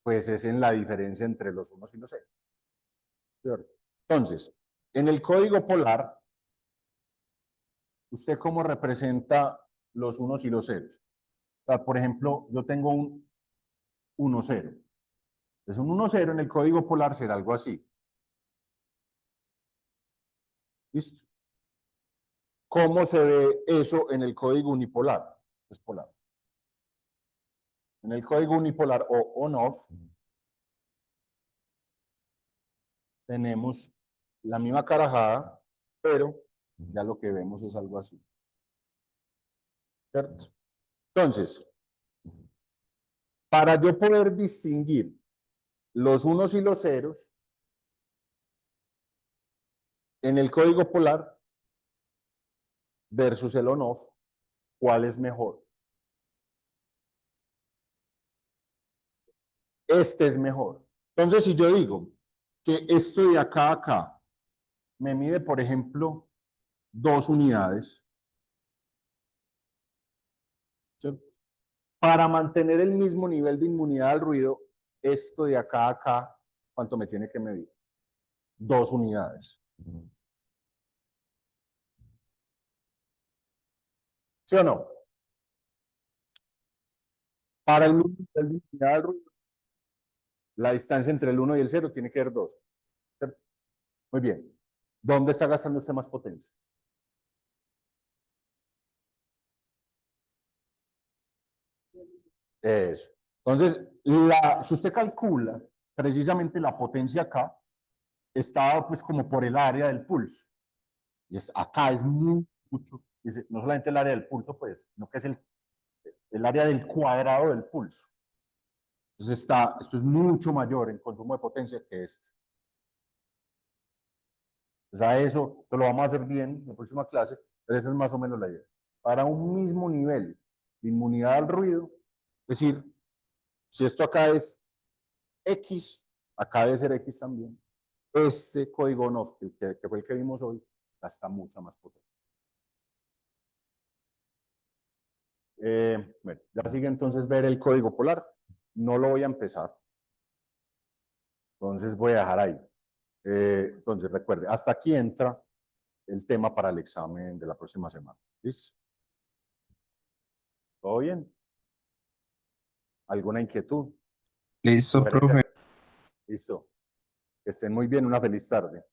[SPEAKER 1] Pues es en la diferencia entre los unos y los ceros. Entonces, en el código polar, ¿usted cómo representa los unos y los ceros? O sea, por ejemplo, yo tengo un 1, 0. Entonces, un 1, 0 en el código polar será algo así. ¿Listo? ¿Cómo se ve eso en el código unipolar? Es polar. En el código unipolar o on-off, tenemos la misma carajada, pero ya lo que vemos es algo así. ¿Cierto? Entonces, para yo poder distinguir los unos y los ceros, en el código polar versus el on-off, ¿cuál es mejor? Este es mejor. Entonces, si yo digo que esto de acá a acá me mide, por ejemplo, 2 unidades, ¿cierto? Para mantener el mismo nivel de inmunidad al ruido, esto de acá a acá, ¿cuánto me tiene que medir? 2 unidades. ¿Sí o no? Para el mismo nivel de inmunidad al ruido, la distancia entre el 1 y el 0 tiene que ser 2. ¿Cierto? Muy bien. ¿Dónde está gastando usted más potencia? Eso. Entonces, si usted calcula precisamente la potencia acá, está pues como por el área del pulso. Y acá es mucho, no solamente el área del pulso, pues, sino que es el área del cuadrado del pulso. Entonces esto es mucho mayor en consumo de potencia que este. Entonces a eso lo vamos a hacer bien en la próxima clase, pero esa es más o menos la idea. Para un mismo nivel de inmunidad al ruido, es decir, si esto acá es X, acá debe ser X también. Este código no, que fue el que vimos hoy, gasta mucha más potencia. Bueno, ya sigue entonces ver el código polar. No lo voy a empezar. Entonces voy a dejar ahí. Entonces recuerde, hasta aquí entra el tema para el examen de la próxima semana. ¿Listo? ¿Todo bien? ¿Alguna inquietud?
[SPEAKER 3] Listo, profe.
[SPEAKER 1] Sugerencia. Listo. Que estén muy bien. Una feliz tarde.